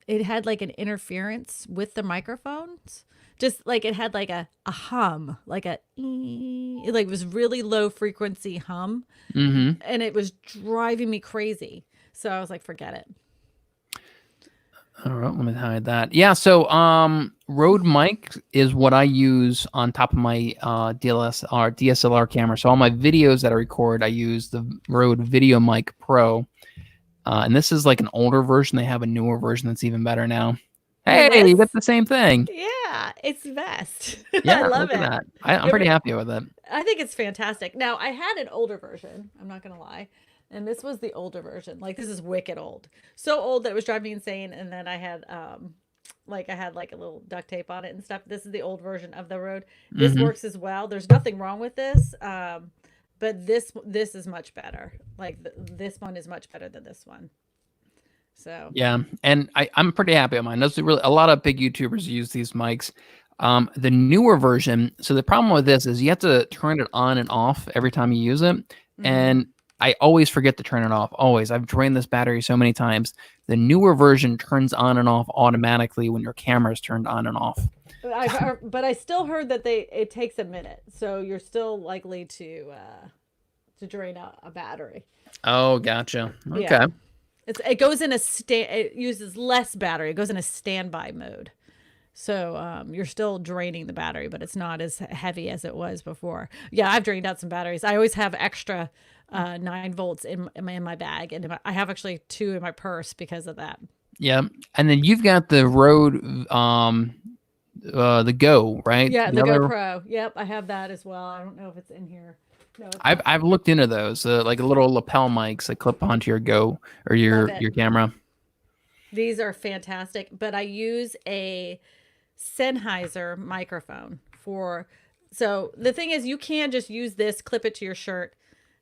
B: it had like an interference with the microphones. Just like it had like a hum, like it was really low frequency hum, and it was driving me crazy. So I was like, forget it.
A: All right, let me hide that. Yeah, so Rode mic is what I use on top of my DSLR camera. So all my videos that I record, I use the Rode Video Mic Pro. And this is like an older version. They have a newer version that's even better now. Hey, you get the same thing.
B: Yeah, it's the best.
A: Yeah,
B: I love
A: look at
B: it.
A: that. I'm pretty happy with it.
B: I think it's fantastic. Now, I had an older version. I'm not going to lie. And this was the older version. Like, this is wicked old. So old that it was driving me insane. And then I had, like a little duct tape on it and stuff. This is the old version of the Rode. This works as well. There's nothing wrong with this. But this is much better. Like, this one is much better than this one. So
A: yeah, and I'm pretty happy with mine. Those are really a lot of big YouTubers use these mics. The newer version. So the problem with this is you have to turn it on and off every time you use it, and I always forget to turn it off. Always. I've drained this battery so many times. The newer version turns on and off automatically when your camera is turned on and off.
B: But I still heard that it takes a minute, so you're still likely to drain out a battery.
A: Oh, gotcha. Okay.
B: Yeah. It goes in it uses less battery. It goes in a standby mode. So you're still draining the battery, but it's not as heavy as it was before. Yeah, I've drained out some batteries. I always have extra 9 volts in my bag, and I have actually 2 in my purse because of that.
A: Yeah, and then you've got the Rode, the Go, right?
B: Yeah, the GoPro. Yep, I have that as well. I don't know if it's in here. No,
A: I've looked into those, like little lapel mics that clip onto your Go or your camera.
B: These are fantastic, but I use a Sennheiser microphone so the thing is, you can just use this, clip it to your shirt,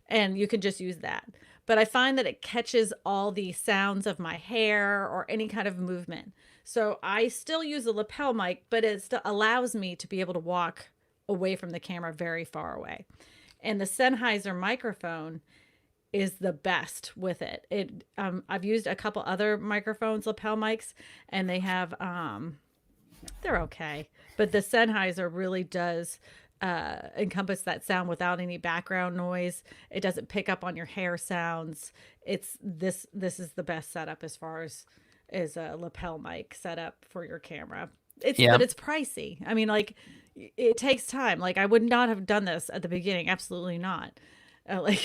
B: and you can just use that. But I find that it catches all the sounds of my hair or any kind of movement. So I still use a lapel mic, but it still allows me to be able to walk away from the camera very far away. And the Sennheiser microphone is the best with it. I've used a couple other microphones, lapel mics, and they have they're okay. But the Sennheiser really does encompass that sound without any background noise. It doesn't pick up on your hair sounds. This is the best setup as far as a lapel mic setup for your camera. But it's pricey. I mean, like, it takes time. Like, I would not have done this at the beginning. Absolutely not. But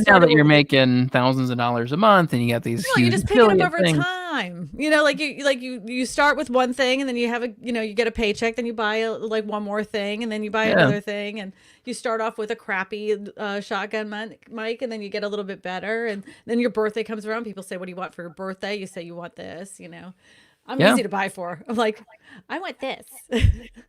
A: now that you're making thousands of dollars a month and you got these huge,
B: you just pick it up over time. You start with one thing, and then you have you get a paycheck, then you buy one more thing, and then you buy another thing, and you start off with a crappy shotgun mic, and then you get a little bit better, and then your birthday comes around. People say, "What do you want for your birthday?" You say you want this. I'm easy to buy for. I'm like, I want this.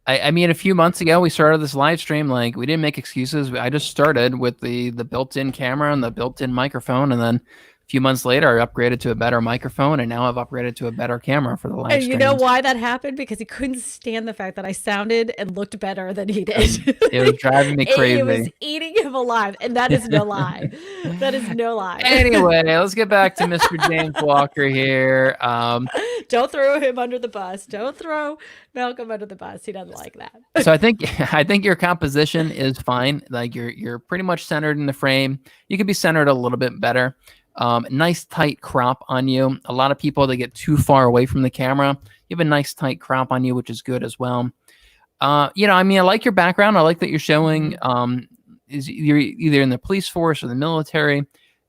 A: I mean, a few months ago, we started this live stream. Like, we didn't make excuses. I just started with the built-in camera and the built-in microphone. And then a few months later, I upgraded to a better microphone. And now I've upgraded to a better camera for the live stream.
B: And you know why that happened? Because he couldn't stand the fact that I sounded and looked better than he did.
A: It was driving me crazy.
B: It was eating him alive. And that is no lie. That is no lie.
A: Anyway, let's get back to Mr. James Walker here.
B: Don't throw him under the bus. Don't throw Malcolm under the bus. He doesn't like that.
A: So I think your composition is fine. Like, you're pretty much centered in the frame. You could be centered a little bit better. Nice tight crop on you. A lot of people, they get too far away from the camera. You have a nice tight crop on you, which is good as well. I mean, I like your background. I like that you're showing is you're either in the police force or the military.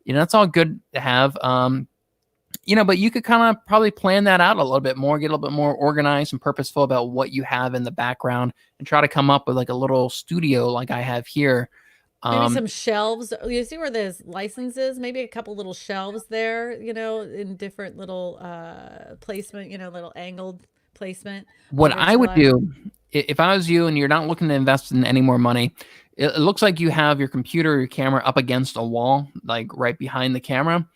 A: That's all good to have. But you could kind of probably plan that out a little bit more, get a little bit more organized and purposeful about what you have in the background, and try to come up with like a little studio like I have here.
B: Maybe some shelves. You see where there's licenses? Maybe a couple little shelves there, in different little placement, little angled placement.
A: What I would do, if I was you and you're not looking to invest in any more money, it looks like you have your computer or your camera up against a wall, like right behind the camera.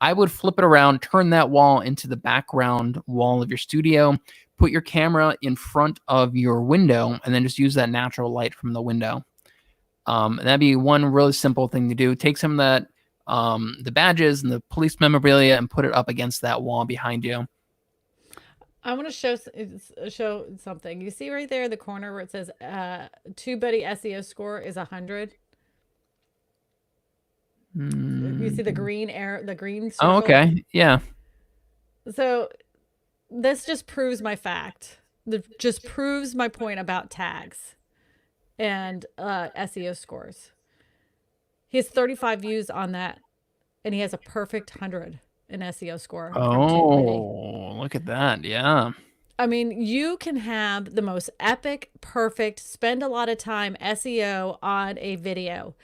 A: I would flip it around, turn that wall into the background wall of your studio, put your camera in front of your window, and then just use that natural light from the window. And that'd be one really simple thing to do. Take some of that, the badges and the police memorabilia, and put it up against that wall behind you.
B: I want to show something. You see right there in the corner where it says TubeBuddy SEO score is 100. You see the green circle?
A: Oh, okay. Yeah.
B: So this just proves my fact just proves my point about tags and SEO scores. He has 35 views on that, and he has a perfect 100 in SEO score from TubeMidi.
A: Oh, look at that. Yeah.
B: I mean, you can have the most epic, perfect, spend a lot of time SEO on a video.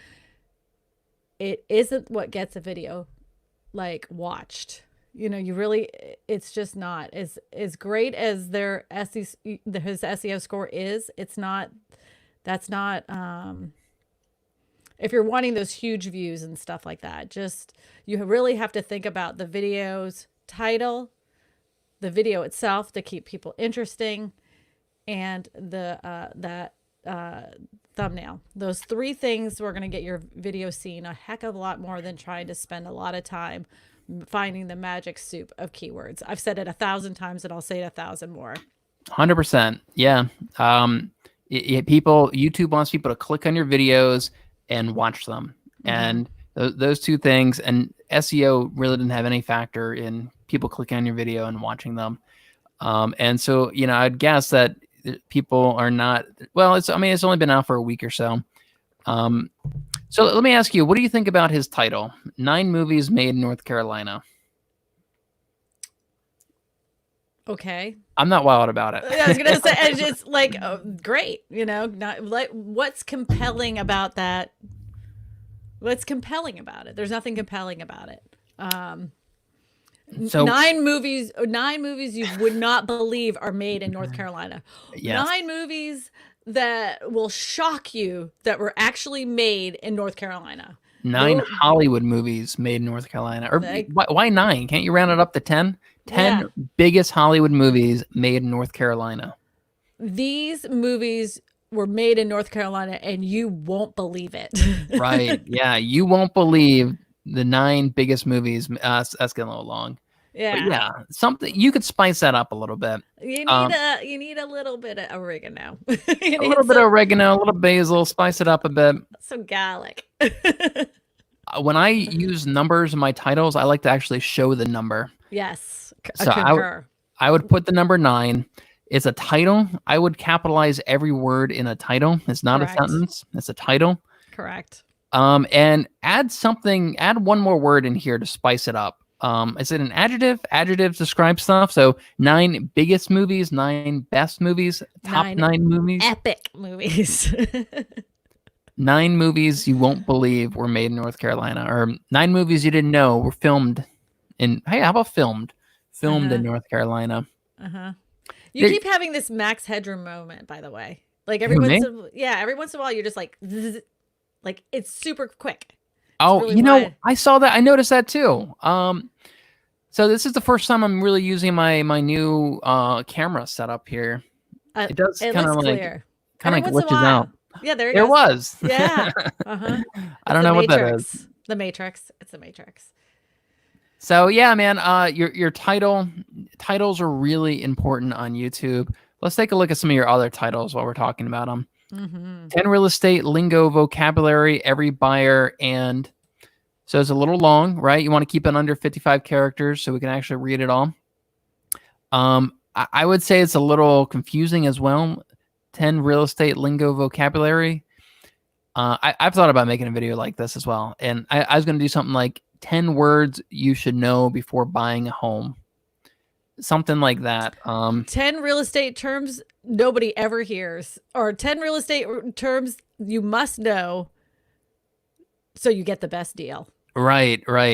B: It isn't what gets a video like watched. You know, it's just not as great as his SEO score is. That's not if you're wanting those huge views and stuff like that. Just, you really have to think about the video's title, the video itself to keep people interesting, and the thumbnail. Those three things are going to get your video seen a heck of a lot more than trying to spend a lot of time finding the magic soup of keywords. I've said it 1,000 times, and I'll say it 1,000 more.
A: 100%. Yeah. YouTube wants people to click on your videos and watch them. And those two things, and SEO really didn't have any factor in people clicking on your video and watching them. And so, you know, I'd guess that people are not, well, it's only been out for a week or so. So let me ask you, what do you think about his title? 9 movies made in North Carolina.
B: Okay.
A: I'm not wild about it.
B: I was gonna say, it's just like, great, you know, not like, what's compelling about that? What's compelling about it? There's nothing compelling about it.
A: So
B: 9 movies you would not believe are made in North Carolina.
A: Yes.
B: 9 movies that will shock you that were actually made in North Carolina.
A: 9 Hollywood movies made in North Carolina. Or why 9? Can't you round it up to 10? 10 biggest Hollywood movies made in North Carolina.
B: These movies were made in North Carolina, and you won't believe it.
A: Right. Yeah. You won't believe the 9 biggest movies. That's getting a little long.
B: Yeah.
A: But yeah, something you could spice that up a little bit.
B: You need a little bit of oregano.
A: A little bit of oregano, a little basil, spice it up a bit.
B: Some garlic.
A: When I use numbers in my titles, I like to actually show the number.
B: Yes.
A: So I would put the number 9. It's a title. I would capitalize every word in a title. It's not a sentence. It's a title.
B: Correct.
A: And add one more word in here to spice it up. Is it an adjective? Adjectives describe stuff. So 9 biggest movies, 9 best movies, top 9 movies.
B: Epic movies.
A: 9 movies you won't believe were made in North Carolina, or 9 movies you didn't know were filmed in, hey, how about filmed in North Carolina?
B: You keep having this Max Headroom moment, by the way. Like every once in a while, you're just like, zzz, like it's super quick.
A: Oh, really I saw that. I noticed that too. So this is the first time I'm really using my new camera setup here. It does kind of glitches out.
B: Yeah, there
A: it was.
B: Yeah.
A: I don't know what that is.
B: The Matrix. It's the Matrix.
A: So yeah, man, your titles are really important on YouTube. Let's take a look at some of your other titles while we're talking about them. 10 real estate lingo vocabulary, every buyer, and so it's a little long, right? You want to keep it under 55 characters so we can actually read it all. I would say it's a little confusing as well. 10 real estate lingo vocabulary. I've thought about making a video like this as well, and I was going to do something like 10 words you should know before buying a home. Something like that.
B: 10 real estate terms nobody ever hears, or 10 real estate terms you must know so you get the best deal.
A: Right. Or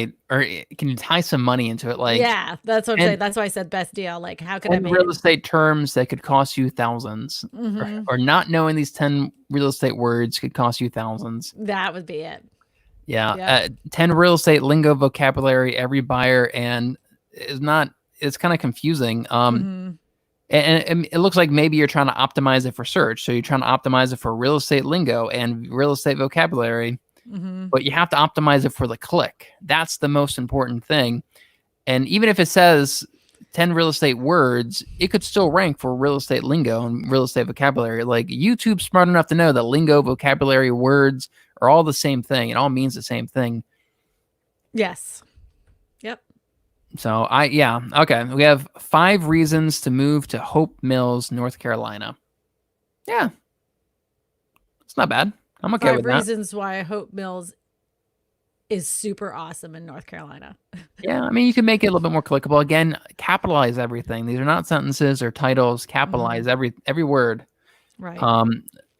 A: can you tie some money into it? Like,
B: yeah, that's what I'm saying. That's why I said best deal. Like, how can I make
A: real estate terms that could cost you thousands, or not knowing these 10 real estate words could cost you thousands.
B: That would be it.
A: Yeah. 10 real estate lingo vocabulary, every buyer, and it's kind of confusing. And it looks like maybe you're trying to optimize it for search. So you're trying to optimize it for real estate lingo and real estate vocabulary, but you have to optimize it for the click. That's the most important thing. And even if it says 10 real estate words, it could still rank for real estate lingo and real estate vocabulary. Like, YouTube's smart enough to know that lingo, vocabulary, words are all the same thing. It all means the same thing.
B: Yes. Yep.
A: So okay. We have 5 reasons to move to Hope Mills, North Carolina. Yeah, it's not bad. I'm okay
B: 5
A: with that.
B: reasons why Hope Mills is super awesome in North Carolina.
A: Yeah, I mean, you can make it a little bit more clickable. Again, capitalize everything. These are not sentences or titles. Capitalize every word.
B: Right.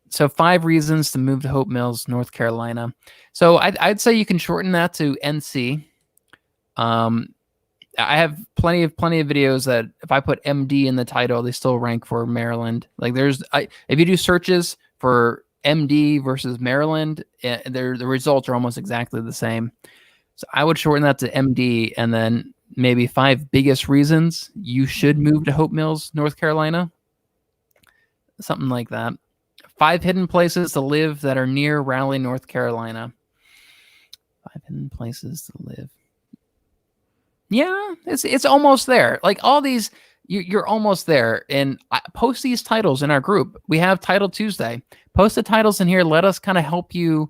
A: So 5 reasons to move to Hope Mills, North Carolina. So I'd say you can shorten that to NC. I have plenty of videos that if I put MD in the title, they still rank for Maryland. Like if you do searches for MD versus Maryland, the results are almost exactly the same. So I would shorten that to MD, and then maybe 5 biggest reasons you should move to Hope Mills, North Carolina. Something like that. 5 hidden places to live that are near Raleigh, North Carolina. 5 hidden places to live. Yeah, it's almost there. Like all these, you're almost there. And post these titles in our group. We have Title Tuesday. Post the titles in here. Let us kind of help you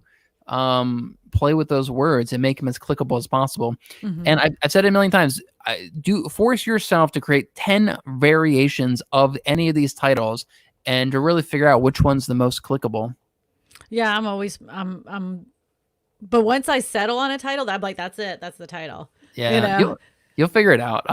A: play with those words and make them as clickable as possible. And I've said it a million times. Do force yourself to create 10 variations of any of these titles and to really figure out which one's the most clickable.
B: Yeah, but once I settle on a title, I'm like, that's it. That's the title.
A: Yeah, you'll figure it out.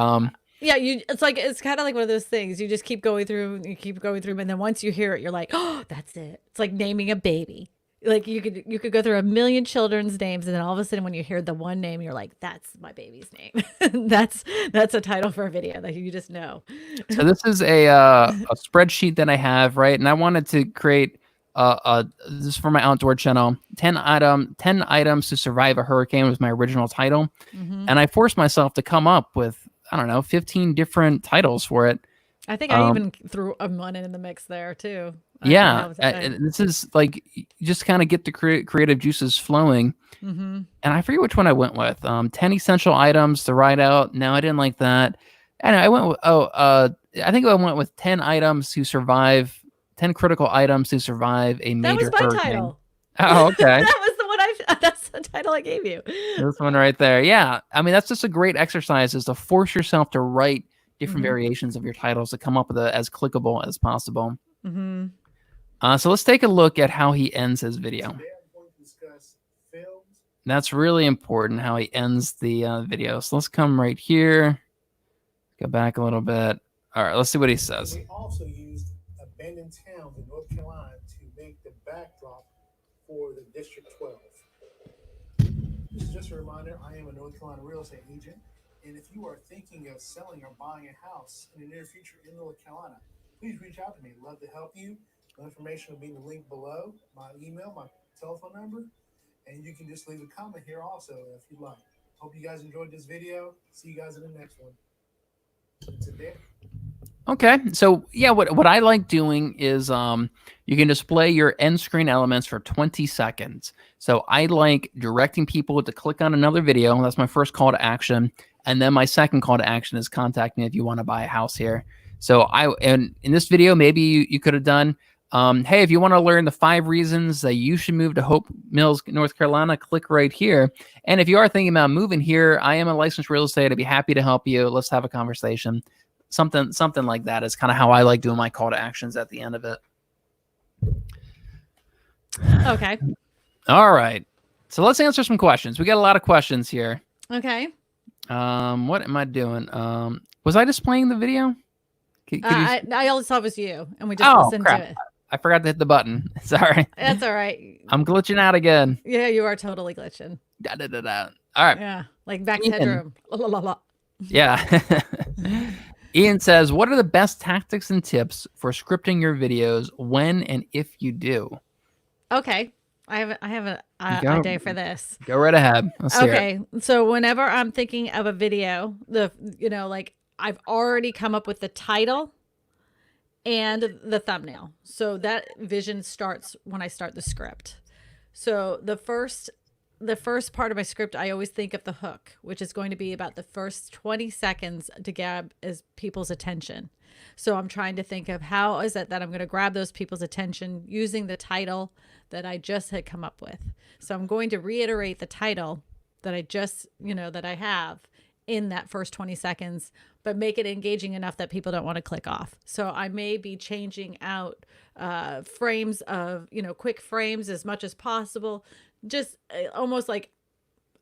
B: Yeah, it's kind of like one of those things. You just keep going through, and then once you hear it, you're like, oh, that's it. It's like naming a baby. Like you could go through a million children's names, and then all of a sudden, when you hear the one name, you're like, that's my baby's name. that's a title for a video that you just know.
A: So this is a spreadsheet that I have, right? And I wanted to create this is for my outdoor channel. 10 items to survive a hurricane was my original title, and I forced myself to come up with 15 different titles for it.
B: I think I even threw a one in the mix there too.
A: Yeah, this is like you just kind of get the creative juices flowing. And I forget which one I went with. 10 essential items to write out. No, I didn't like that. And I went with I think I went with 10 items to survive. 10 critical items to survive a major
B: That was my
A: hurricane.
B: title.
A: Oh, okay.
B: That was the one that's the title I gave you.
A: This one right there. Yeah. I mean, that's just a great exercise, is to force yourself to write different variations of your titles to come up with as clickable as possible. So let's take a look at how he ends his video.
C: Today I'm going to discuss films.
A: That's really important, how he ends the video. So let's come right here. Go back a little bit. All right, let's see what he says.
C: We also used abandoned towns in North Carolina to make the backdrop for the District 12. This is just a reminder, I am a North Carolina real estate agent, and if you are thinking of selling or buying a house in the near future in North Carolina, please reach out to me. I'd love to help you. The information will be in the link below, my email, my telephone number, and you can just leave a comment here also if you'd like. Hope you guys enjoyed this video. See you guys in the next one. Today.
A: Okay, so yeah, what I like doing is you can display your end screen elements for 20 seconds. So I like directing people to click on another video. That's my first call to action. And then my second call to action is contact me if you want to buy a house here. So and in this video, maybe you could have done, hey, if you want to learn the 5 reasons that you should move to Hope Mills, North Carolina, click right here. And if you are thinking about moving here, I am a licensed real estate. I'd be happy to help you. Let's have a conversation. Something like that is kind of how I like doing my call to actions at the end of it.
B: Okay.
A: All right. So let's answer some questions. We got a lot of questions here.
B: Okay.
A: What am I doing? Was I displaying the video?
B: I only saw it was you, and we just listened to it.
A: I forgot to hit the button. Sorry.
B: That's all right.
A: I'm glitching out again.
B: Yeah, you are totally glitching.
A: All right.
B: Yeah, like back headroom. La, la, la.
A: Yeah. Ian says, what are the best tactics and tips for scripting your videos when and if you do?
B: Okay. I have a day for this.
A: Go right ahead. Let's hear it.
B: Okay. So whenever I'm thinking of a video, like I've already come up with the title and the thumbnail. So that vision starts when I start the script. So the first part of my script, I always think of the hook, which is going to be about the first 20 seconds to grab people's attention. So I'm trying to think of how is it that I'm going to grab those people's attention using the title that I just had come up with. So I'm going to reiterate the title that I just, that I have in that first 20 seconds, but make it engaging enough that people don't want to click off. So I may be changing out frames of, quick frames as much as possible, just almost like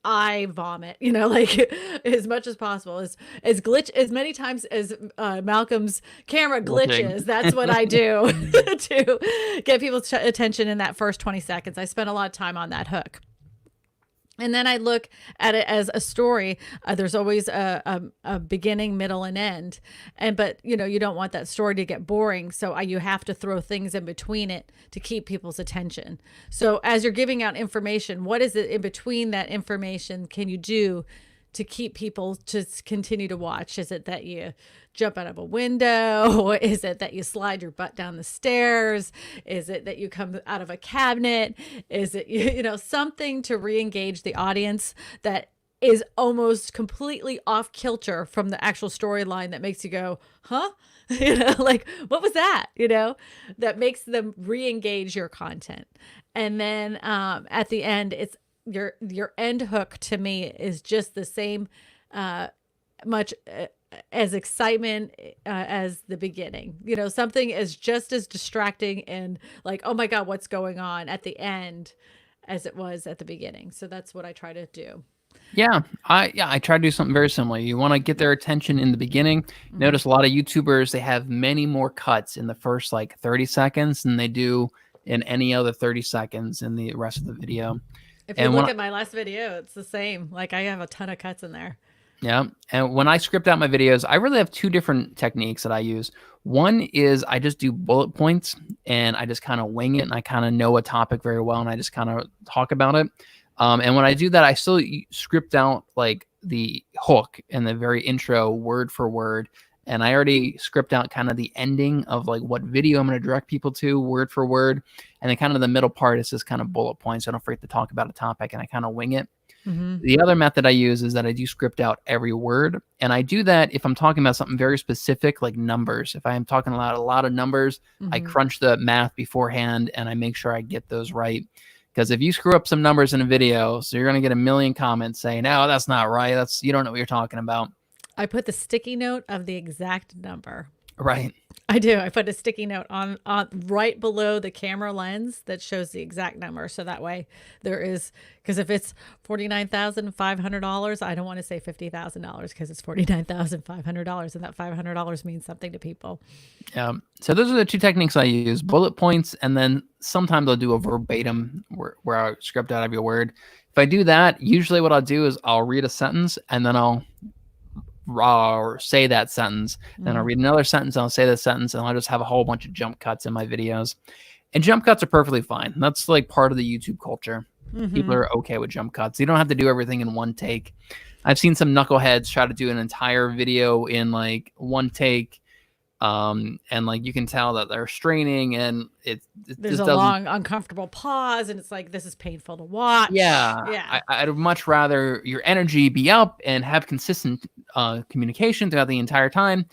B: I vomit, like as much as possible, as glitch as many times as Malcolm's camera glitches. That's what I do to get people's attention in that first 20 seconds. I spend a lot of time on that hook. And then I look at it as a story. There's always a beginning, middle, and end. But you don't want that story to get boring. So you have to throw things in between it to keep people's attention. So as you're giving out information, what is it in between that information can you do to keep people to continue to watch? Is it that you jump out of a window? Is it that you slide your butt down the stairs? Is it that you come out of a cabinet? Is it, something to re-engage the audience that is almost completely off kilter from the actual storyline that makes you go, huh? Like, what was that? That makes them re-engage your content. And then at the end, it's your end hook to me is just the same much as excitement as the beginning. Something is just as distracting and like, oh my God, what's going on at the end as it was at the beginning. So that's what I try to do.
A: Yeah, I try to do something very similar. You want to get their attention in the beginning. Notice a lot of YouTubers, they have many more cuts in the first like 30 seconds than they do in any other 30 seconds in the rest of the video.
B: If you look at my last video, it's the same. Like I have a ton of cuts in there.
A: Yeah. And when I script out my videos, I really have two different techniques that I use. One is I just do bullet points and I just kind of wing it and I kind of know a topic very well and I just kind of talk about it. And when I do that, I still script out like the hook and the very intro word for word. And I already script out kind of the ending of like what video I'm going to direct people to word for word. And then kind of the middle part is just kind of bullet points. I don't forget to talk about a topic and I kind of wing it. Mm-hmm. The other method I use is that I do script out every word. And I do that if I'm talking about something very specific, like numbers. If I am talking about a lot of numbers, I crunch the math beforehand and I make sure I get those right. Because if you screw up some numbers in a video, so you're going to get a million comments saying, "Oh, that's not right. You don't know what you're talking about."
B: I put the sticky note of the exact number.
A: Right.
B: I do. I put a sticky note on right below the camera lens that shows the exact number. So that way there is, because if it's $49,500, I don't want to say $50,000 because it's $49,500 and that $500 means something to people.
A: Yeah. So those are the two techniques I use: bullet points, and then sometimes I'll do a verbatim where I script out every word. If I do that, usually what I'll do is I'll read a sentence and then I'll say that sentence. Then I'll read another sentence, I'll say the sentence, and I'll just have a whole bunch of jump cuts in my videos. And jump cuts are perfectly fine. That's like part of the YouTube culture. People are okay with jump cuts. You don't have to do everything in one take. I've seen some knuckleheads try to do an entire video in like one take. And like you can tell that they're straining and
B: there's a long uncomfortable pause and it's like, this is painful to watch.
A: Yeah. I'd much rather your energy be up and have consistent communication throughout the entire time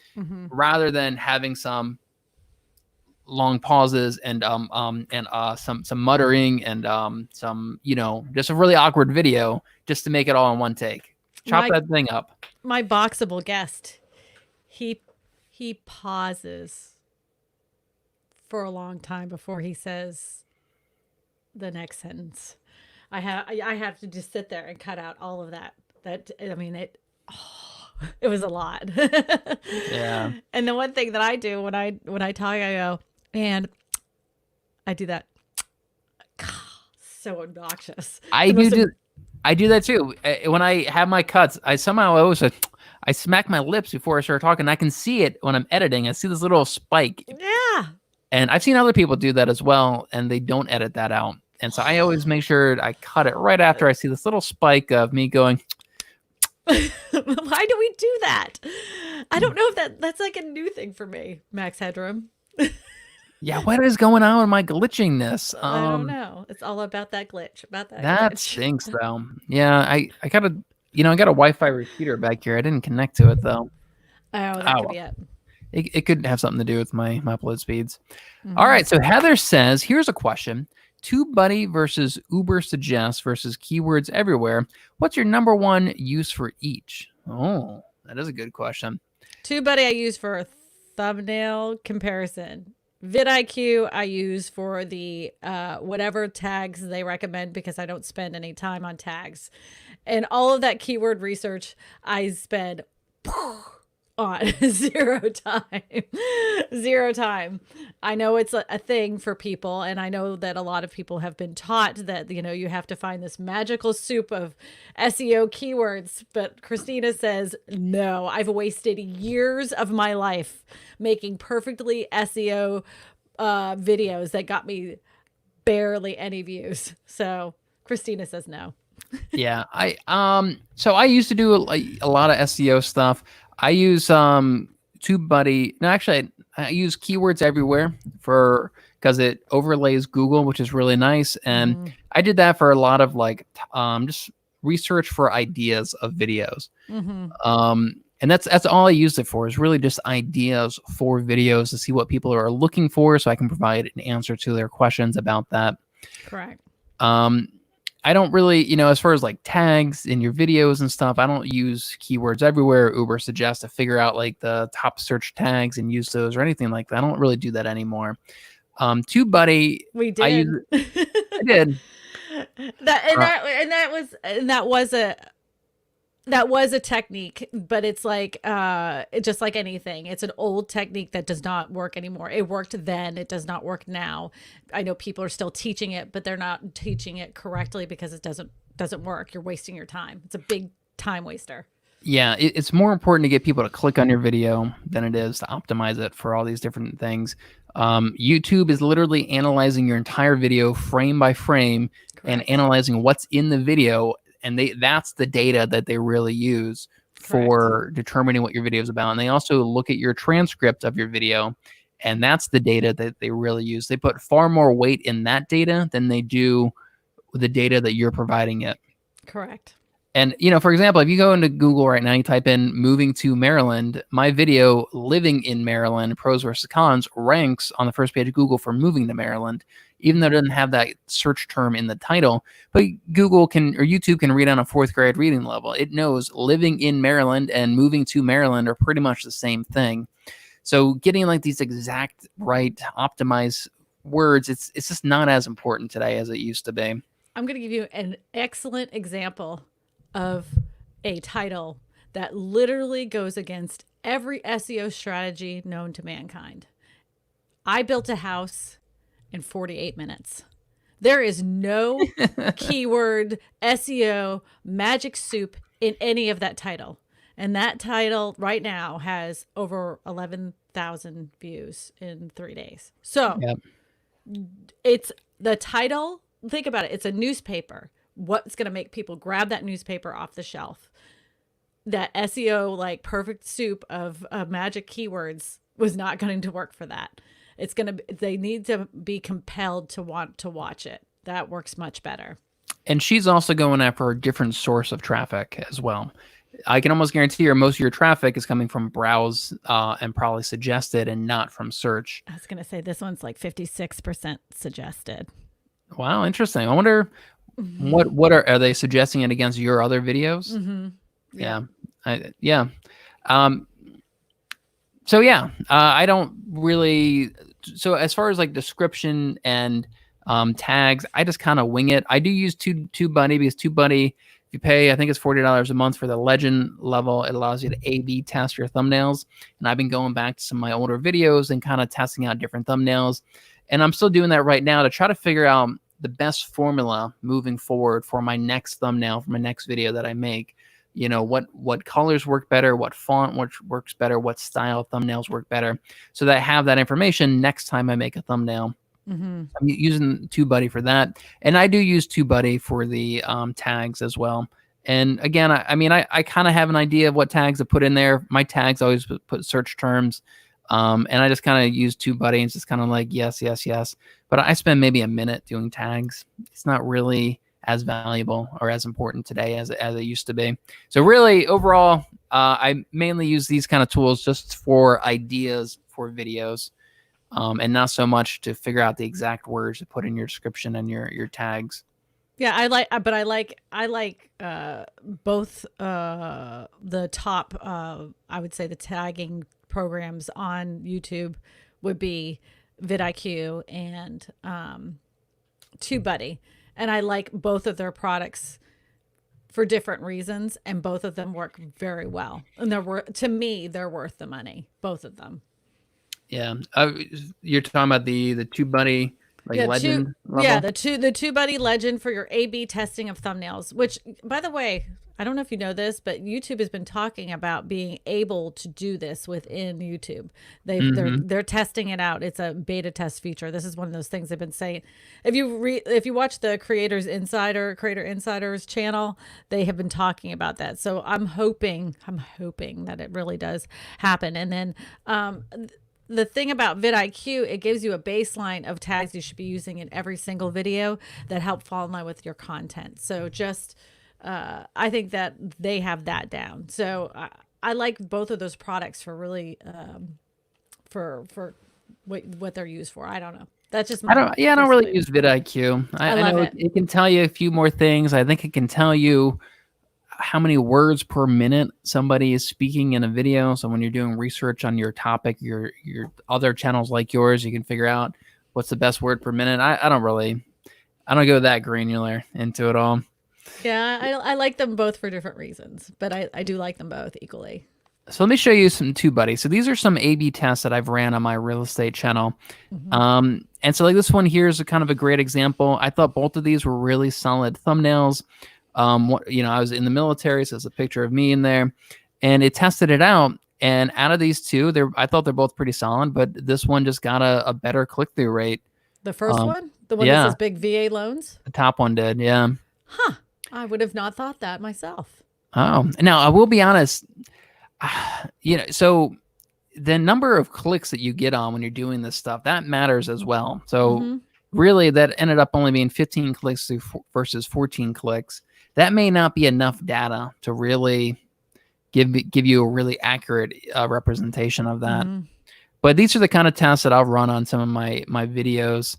A: rather than having some long pauses and some muttering and some just a really awkward video just to make it all in one take. Chop that thing up.
B: My boxable guest, he pauses for a long time before he says the next sentence. I have to just sit there and cut out all of that. It was a lot.
A: Yeah.
B: And the one thing that I do when I talk, I go, and I do that. So obnoxious.
A: I do that too. When I have my cuts, I smack my lips before I start talking. I can see it when I'm editing. I see this little spike.
B: Yeah.
A: And I've seen other people do that as well, and they don't edit that out. And so I always make sure I cut it right after I see this little spike of me going.
B: Why do we do that? I don't know if that's like a new thing for me, Max Headroom.
A: Yeah, what is going on with my glitchingness?
B: I don't know. It's all about that glitch.
A: That stinks, though. Yeah, I got a Wi-Fi repeater back here. I didn't connect to it though.
B: Oh, that could be it.
A: It could have something to do with my upload speeds. All right, so Heather says, here's a question: TubeBuddy versus Uber Suggest versus keywords everywhere. What's your number one use for each? Oh, that is a good question.
B: TubeBuddy I use for thumbnail comparison. vidIQ I use for the whatever tags they recommend because I don't spend any time on tags. And all of that keyword research I spend on zero time. Zero time. I know it's a thing for people, and I know that a lot of people have been taught that, you know, you have to find this magical soup of SEO keywords, but Christina says, no, I've wasted years of my life making perfectly SEO videos that got me barely any views. So Christina says no.
A: Yeah, so I used to do a lot of SEO stuff. I use TubeBuddy. No, actually, I use Keywords Everywhere for because it overlays Google, which is really nice. And I did that for a lot of like just research for ideas of videos. And that's all I used it for, is really just ideas for videos to see what people are looking for, so I can provide an answer to their questions about that.
B: Correct.
A: I don't really, as far as like tags in your videos and stuff, I don't use Keywords Everywhere. Uber suggests to figure out like the top search tags and use those or anything like that. I don't really do that anymore. TubeBuddy,
B: We did.
A: I did.
B: That was a technique, but it's like just like anything, it's an old technique that does not work anymore. It worked then, it does not work now. I know people are still teaching it, but they're not teaching it correctly because it doesn't work. You're wasting your time. It's a big time waster.
A: Yeah, it's more important to get people to click on your video than it is to optimize it for all these different things. YouTube is literally analyzing your entire video frame by frame. Correct. And analyzing what's in the video, and that's the data that they really use for determining what your video is about. And they also look at your transcript of your video, and that's the data that they really use. They put far more weight in that data than they do the data that you're providing it.
B: Correct.
A: And, for example, if you go into Google right now, you type in moving to Maryland, my video living in Maryland, pros versus cons, ranks on the first page of Google for moving to Maryland, even though it doesn't have that search term in the title. But Google can, or YouTube can read on a 4th grade reading level. It knows living in Maryland and moving to Maryland are pretty much the same thing. So getting like these exact right optimized words, it's just not as important today as it used to be.
B: I'm going to give you an excellent example of a title that literally goes against every SEO strategy known to mankind. I built a house in 48 minutes. There is no keyword SEO magic soup in any of that title. And that title right now has over 11,000 views in 3 days. So It's the title. Think about it. It's a newspaper. What's going to make people grab that newspaper off the shelf? That SEO, like perfect soup of magic keywords, was not going to work for that. They need to be compelled to want to watch it. That works much better.
A: And she's also going after a different source of traffic as well. I can almost guarantee you most of your traffic is coming from browse and probably suggested and not from search.
B: I was going to say this one's like 56% suggested.
A: Wow, interesting. I wonder what are they suggesting it against your other videos? Yeah. I don't really. So as far as like description and tags, I just kind of wing it. I do use TubeBuddy because TubeBuddy, if you pay, I think it's $40 a month for the legend level, it allows you to A/B test your thumbnails. And I've been going back to some of my older videos and kind of testing out different thumbnails. And I'm still doing that right now to try to figure out the best formula moving forward for my next thumbnail, for my next video that I make. What colors work better, what font works better, what style thumbnails work better, so that I have that information next time I make a thumbnail. I'm using TubeBuddy for that. And I do use TubeBuddy for the tags as well. And again, I kind of have an idea of what tags to put in there. My tags always put search terms. And I just kind of use TubeBuddy and it's just kind of like, yes. But I spend maybe a minute doing tags. It's not really as valuable or as important today as it used to be. So really, overall, I mainly use these kind of tools just for ideas for videos, and not so much to figure out the exact words to put in your description and your tags.
B: Yeah, I like both the top I would say the tagging programs on YouTube would be vidIQ and TubeBuddy. And I like both of their products for different reasons, and both of them work very well. And to me, they're worth the money, both of them.
A: Yeah. You're talking about the TubeBuddy like legend level?
B: Yeah, the TubeBuddy Legend for your A/B testing of thumbnails. Which, by the way, I don't know if you know this, but YouTube has been talking about being able to do this within YouTube. They're testing it out. It's a beta test feature. This is one of those things they've been saying. If you watch the Creator Insider's channel, they have been talking about that. So I'm hoping that it really does happen. And then the thing about vidIQ, it gives you a baseline of tags you should be using in every single video that help fall in line with your content. So just, I think that they have that down. So I like both of those products for really, for what they're used for. I don't know. That's just
A: I don't really use vidIQ. I
B: love
A: know
B: it.
A: it can tell you a few more things. I think it can tell you how many words per minute somebody is speaking in a video. So when you're doing research on your topic, your other channels like yours, you can figure out what's the best word per minute. I don't go that granular into it all.
B: Yeah, I like them both for different reasons, but I do like them both equally.
A: So let me show you some TubeBuddy. So these are some A/B tests that I've ran on my real estate channel. And so like this one here is a kind of a great example. I thought both of these were really solid thumbnails. I was in the military, so there's a picture of me in there, and it tested it out. And out of these two, I thought they're both pretty solid, but this one just got a better click-through rate.
B: The first one, the one that says big VA loans.
A: The top one did, yeah.
B: Huh? I would have not thought that myself.
A: Oh, now I will be honest. So the number of clicks that you get on when you're doing this stuff, that matters as well. So really, that ended up only being 15 clicks versus 14 clicks. That may not be enough data to really give you a really accurate representation of that. But these are the kind of tests that I'll run on some of my videos.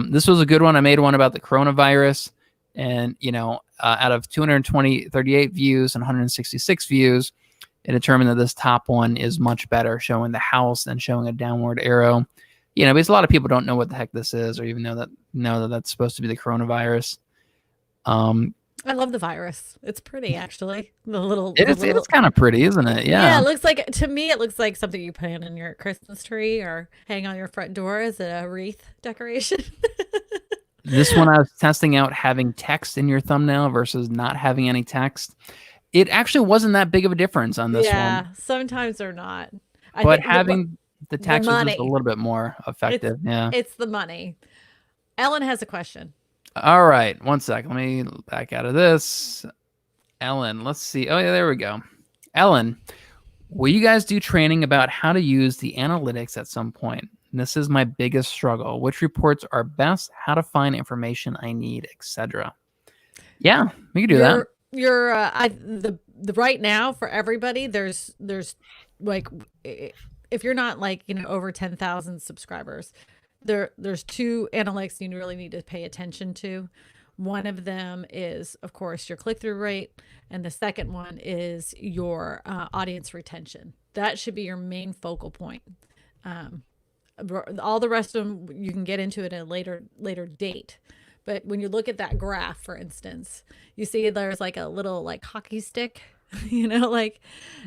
A: This was a good one. I made one about the coronavirus, and out of 38 views and 166 views, it determined that this top one is much better, showing the house and showing a downward arrow. Because a lot of people don't know what the heck this is, or even know that that's supposed to be the coronavirus.
B: I love the virus. It's pretty, actually.
A: It's kind of pretty, isn't it? Yeah.
B: Yeah, to me, it looks like something you put in your Christmas tree or hang on your front door as a wreath decoration.
A: This one I was testing out having text in your thumbnail versus not having any text. It actually wasn't that big of a difference on this one.
B: Yeah, sometimes they're not.
A: But having the text is just a little bit more effective.
B: It's the money. Ellen has a question.
A: All right, one sec. Let me back out of this. Ellen, let's see. Oh, yeah, there we go. Ellen, will you guys do training about how to use the analytics at some point? And this is my biggest struggle. Which reports are best? How to find information I need, etc. Yeah, we can do that.
B: The right now for everybody, there's like, if you're not like over 10,000 subscribers, there's two analytics you really need to pay attention to. One of them is, of course, your click-through rate, and the second one is your audience retention. That should be your main focal point. All the rest of them you can get into it at a later date. But when you look at that graph, for instance, you see there's like a little like hockey stick, like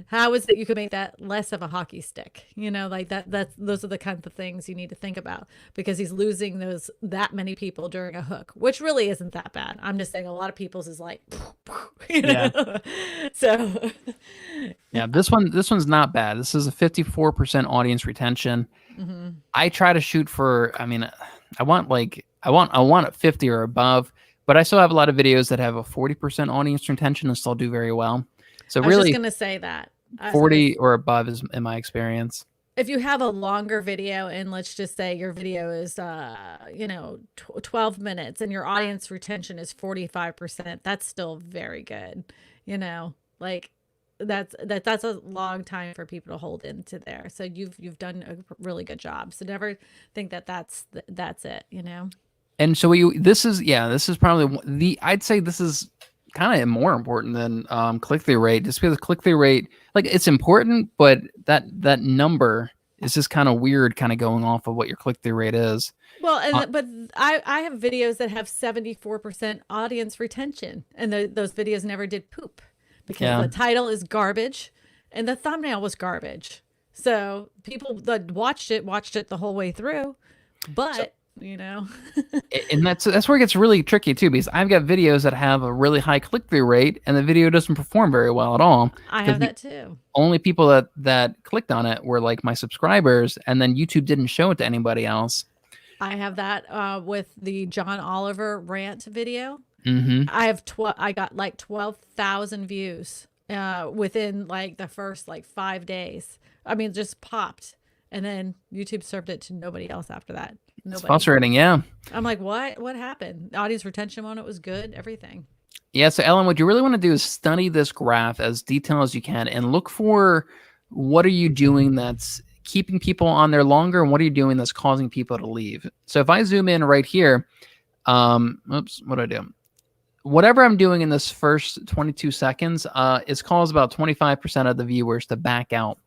B: how is it you could make that less of a hockey stick? Like those are the kinds of things you need to think about, because he's losing that many people during a hook, which really isn't that bad. I'm just saying a lot of people's is like,
A: Yeah.
B: So
A: yeah, this one's not bad. This is a 54% audience retention. I try to shoot for, I want a 50 or above, but I still have a lot of videos that have a 40% audience retention and still do very well. So
B: I was
A: really,
B: just gonna say that
A: 40 or above is in my experience.
B: If you have a longer video, and let's just say your video is 12 minutes and your audience retention is 45%, that's still very good. Like that's a long time for people to hold into there. So you've done a really good job. So never think that's it.
A: And so this is probably I'd say this is kind of more important than click-through rate, just because click-through rate, like, it's important, but that number is just kind of weird, kind of going off of what your click-through rate is.
B: Well,
A: Uh,
B: but I have videos that have 74% audience retention, and those videos never did poop because
A: Yeah.
B: the title is garbage and the thumbnail was garbage. So people that watched it the whole way through, but you know,
A: And that's where it gets really tricky too, because I've got videos that have a really high click-through rate and the video doesn't perform very well at all.
B: I
A: 'Cause
B: have
A: the
B: that too.
A: only people that clicked on it were like my subscribers, and then YouTube didn't show it to anybody else.
B: I have that with the John Oliver rant video.
A: Hmm.
B: I got like 12,000 views within like the first like 5 days. I mean, just popped, and then YouTube served it to nobody else after that.
A: It's
B: Nobody.
A: frustrating, yeah.
B: I'm like, what happened? The audience retention on it was good. Everything.
A: Yeah, so Ellen, what you really want to do is study this graph as detailed as you can and look for what are you doing that's keeping people on there longer, and what are you doing that's causing people to leave. So if I zoom in right here, oops, what do I do? Whatever I'm doing in this first 22 seconds, it's caused about 25% of the viewers to back out.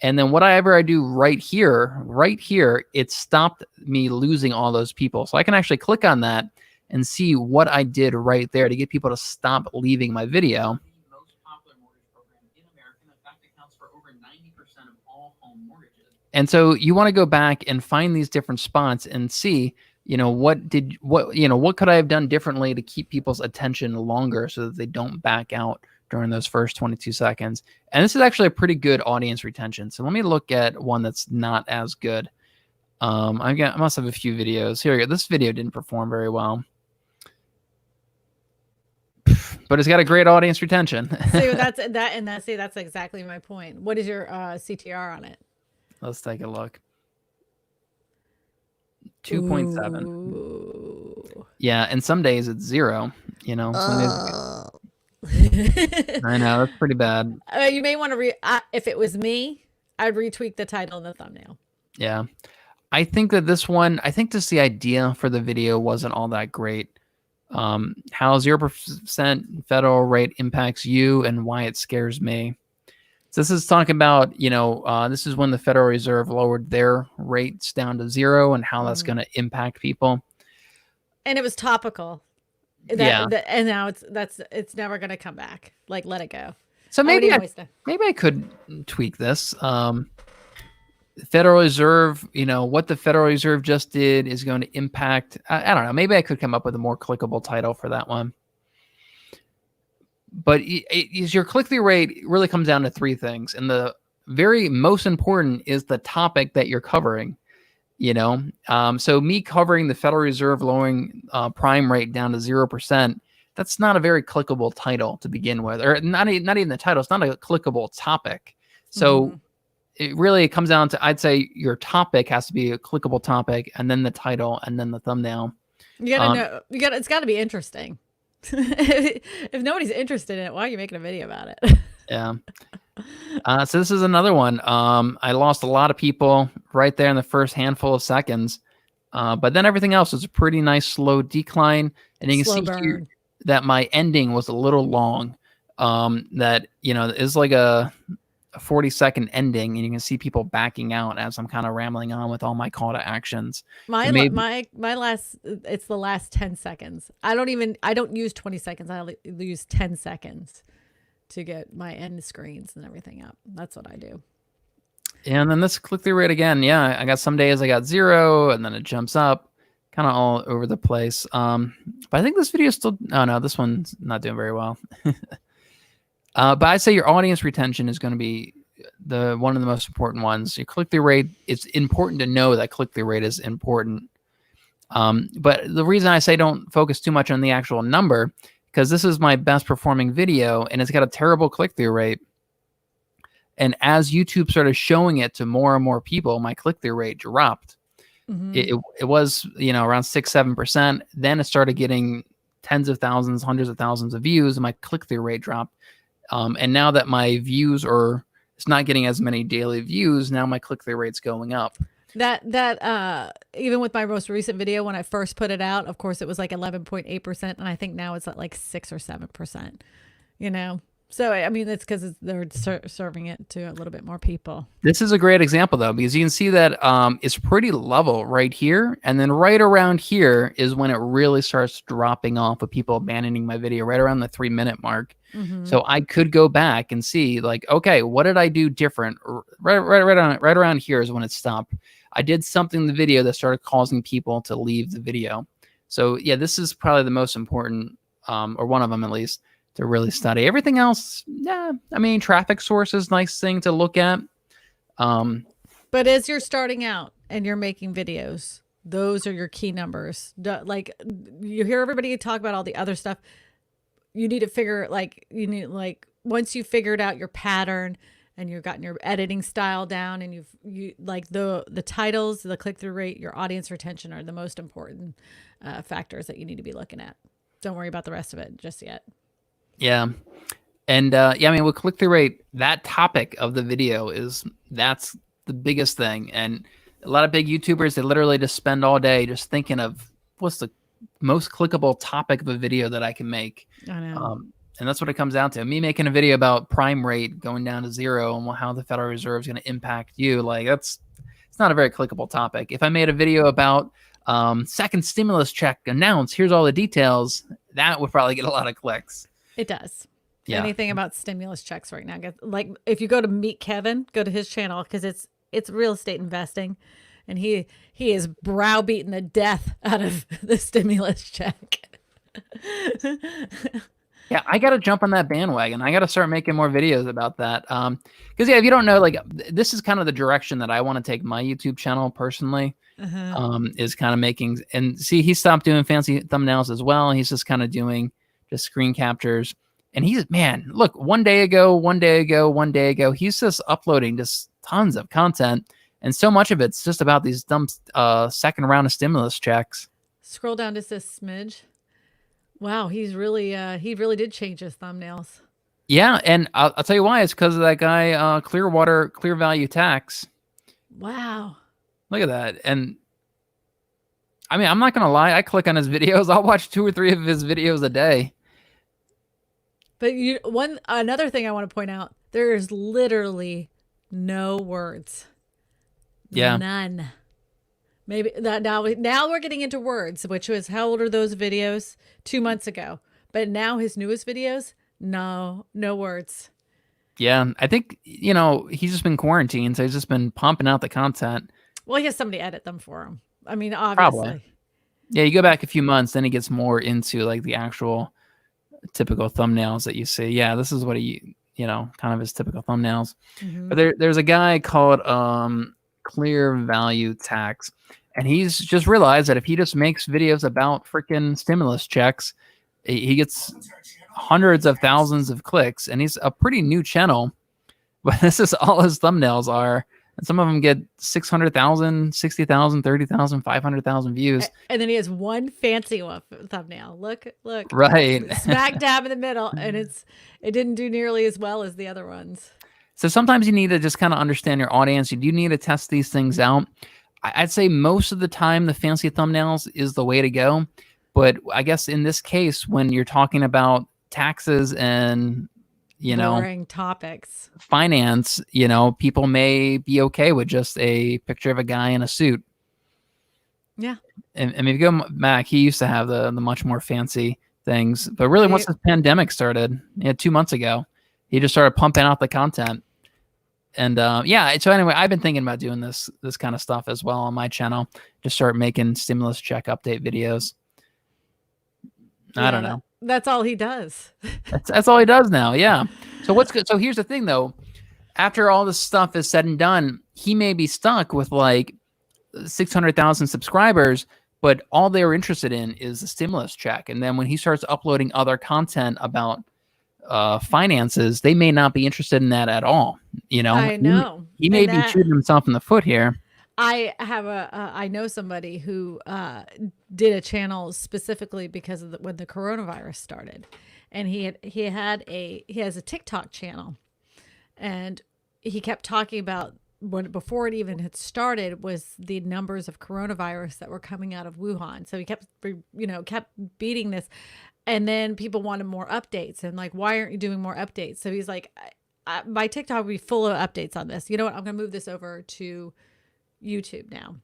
A: And then whatever I do right here, it stopped me losing all those people. So I can actually click on that and see what I did right there to get people to stop leaving my video. The most popular mortgage program in America, in fact, accounts for over 90% of all home mortgages. And so you want to go back and find these different spots and see, what could I have done differently to keep people's attention longer so that they don't back out during those first 22 seconds. And this is actually a pretty good audience retention. So let me look at one that's not as good. I must have a few videos. Here we go. This video didn't perform very well, but it's got a great audience retention.
B: See, that's exactly my point. What is your CTR on it?
A: Let's take a look. 2.7.
B: Ooh.
A: Yeah, and some days it's 0. Some days I know, that's pretty bad.
B: You may want to if it was me, I'd retweak the title and the thumbnail.
A: Yeah. I think that just the idea for the video wasn't all that great. How 0% federal rate impacts you and why it scares me. So this is talking about, this is when the Federal Reserve lowered their rates down to 0 and how that's going to impact people.
B: And it was topical. And now it's never going to come back. Like, let it go.
A: So maybe I could tweak this. Federal Reserve, what the Federal Reserve just did is going to impact. I don't know. Maybe I could come up with a more clickable title for that one. But your click-through rate really comes down to 3 things, and the very most important is the topic that you're covering. So me covering the Federal Reserve lowering prime rate down to 0%, that's not a very clickable title to begin with, or not even the title. It's not a clickable topic. So it really comes down to, I'd say your topic has to be a clickable topic, and then the title, and then the thumbnail.
B: You gotta know. It's got to be interesting. If nobody's interested in it, why are you making a video about it?
A: Yeah. So this is another one. I lost a lot of people right there in the first handful of seconds. But then everything else was a pretty nice slow decline. And you can see here that my ending was a little long. That, is like a 40-second ending, and you can see people backing out as I'm kind of rambling on with all my call to actions.
B: My last, it's the last 10 seconds. I don't use 20 seconds. I use 10 seconds to get my end screens and everything up. That's what I do.
A: And then this click-through rate again. Yeah, I got some days I got 0, and then it jumps up, kind of all over the place. But I think this video is still. Oh no, this one's not doing very well. But I'd say your audience retention is going to be one of the most important ones. Your click-through rate, it's important to know that click-through rate is important. But the reason I say don't focus too much on the actual number, because this is my best performing video and it's got a terrible click-through rate. And as YouTube started showing it to more and more people, my click-through rate dropped. It was, around 6-7%. Then it started getting tens of thousands, hundreds of thousands of views, and my click-through rate dropped. And now that my views it's not getting as many daily views, now my click-through rate's going up.
B: That even with my most recent video, when I first put it out, of course it was like 11.8%, and I think now it's at like 6 or 7%. You know, so I mean it's because they're serving it to a little bit more people.
A: This is a great example though, because you can see that it's pretty level right here, and then right around here is when it really starts dropping off with people abandoning my video right around the 3-minute mark. So I could go back and see, like, okay, what did I do different? Right around here is when it stopped. I did something in the video that started causing people to leave the video. So yeah, this is probably the most important, or one of them at least, to really study. Everything else, yeah, I mean, traffic source is a nice thing to look at.
B: But as you're starting out and you're making videos, those are your key numbers. Like you hear everybody talk about all the other stuff. You need to figure once you figured out your pattern and you've gotten your editing style down, and you like the titles, the click-through rate, your audience retention are the most important factors that you need to be looking at. Don't worry about the rest of it just yet.
A: Yeah. And yeah, I mean, with click-through rate, that topic of the video that's the biggest thing. And a lot of big YouTubers, they literally just spend all day just thinking of what's the most clickable topic of a video that I can make.
B: I know.
A: And that's what it comes down to. Me making a video about prime rate going down to 0 and how the Federal Reserve is going to impact you. Like it's not a very clickable topic. If I made a video about second stimulus check announced, here's all the details, that would probably get a lot of clicks.
B: It does.
A: Yeah.
B: Anything about stimulus checks right now. Like if you go to Meet Kevin, go to his channel, because it's real estate investing, and he is browbeating the death out of the stimulus check.
A: Yeah, I got to jump on that bandwagon. I got to start making more videos about that. Because yeah, if you don't know, like this is kind of the direction that I want to take my YouTube channel personally. Is kind of making, and see, he stopped doing fancy thumbnails as well. He's just kind of doing just screen captures. And he's, man, look, one day ago, he's just uploading just tons of content. And so much of it's just about these dumb second round of stimulus checks.
B: Scroll down just a smidge. Wow, he really did change his thumbnails.
A: Yeah, and I'll tell you why. It's because of that guy, Clear Value Tax.
B: Wow.
A: Look at that. And I mean, I'm not going to lie. I click on his videos. I'll watch 2 or 3 of his videos a day.
B: But another thing I want to point out, there is literally no words.
A: Yeah.
B: None. Maybe that now we're getting into words, which was, how old are those videos? 2 months ago. But now his newest videos, no words.
A: Yeah, I think, he's just been quarantined, so he's just been pumping out the content.
B: Well, he has somebody edit them for him. I mean, obviously.
A: Probably. Yeah, you go back a few months, then he gets more into like the actual typical thumbnails that you see. Yeah, this is what he, kind of his typical thumbnails. But there's a guy called Clear Value Tax, and he's just realized that if he just makes videos about freaking stimulus checks, he gets hundreds of thousands of clicks, and he's a pretty new channel, but this is all his thumbnails are. And some of them get 600,000, 60,000, 30,000, 500,000 views.
B: And then he has one fancy thumbnail. Look.
A: Right.
B: Smack dab in the middle. And it didn't do nearly as well as the other ones.
A: So sometimes you need to just kind of understand your audience. You do need to test these things out. I'd say most of the time the fancy thumbnails is the way to go. But I guess in this case, when you're talking about taxes and
B: boring topics,
A: finance, people may be okay with just a picture of a guy in a suit.
B: Yeah.
A: And if you go back, he used to have the much more fancy things, but really once the pandemic started, 2 months ago, he just started pumping out the content. And yeah, so anyway, I've been thinking about doing this kind of stuff as well on my channel. Just start making stimulus check update videos.
B: Yeah,
A: I don't know.
B: That's all he does.
A: That's all he does now. Yeah. So what's good? So here's the thing though. After all this stuff is said and done, he may be stuck with like 600,000 subscribers, but all they were interested in is the stimulus check. And then when he starts uploading other content about finances, they may not be interested in that at all.
B: I know.
A: He may be shooting himself in the foot here.
B: I have I know somebody who did a channel specifically because of when the coronavirus started, and he has a TikTok channel, and he kept talking about before it even had started was the numbers of coronavirus that were coming out of Wuhan. So he kept beating this, and then people wanted more updates and like, why aren't you doing more updates? So he's like, my TikTok will be full of updates on this. You know what? I'm gonna move this over to YouTube now.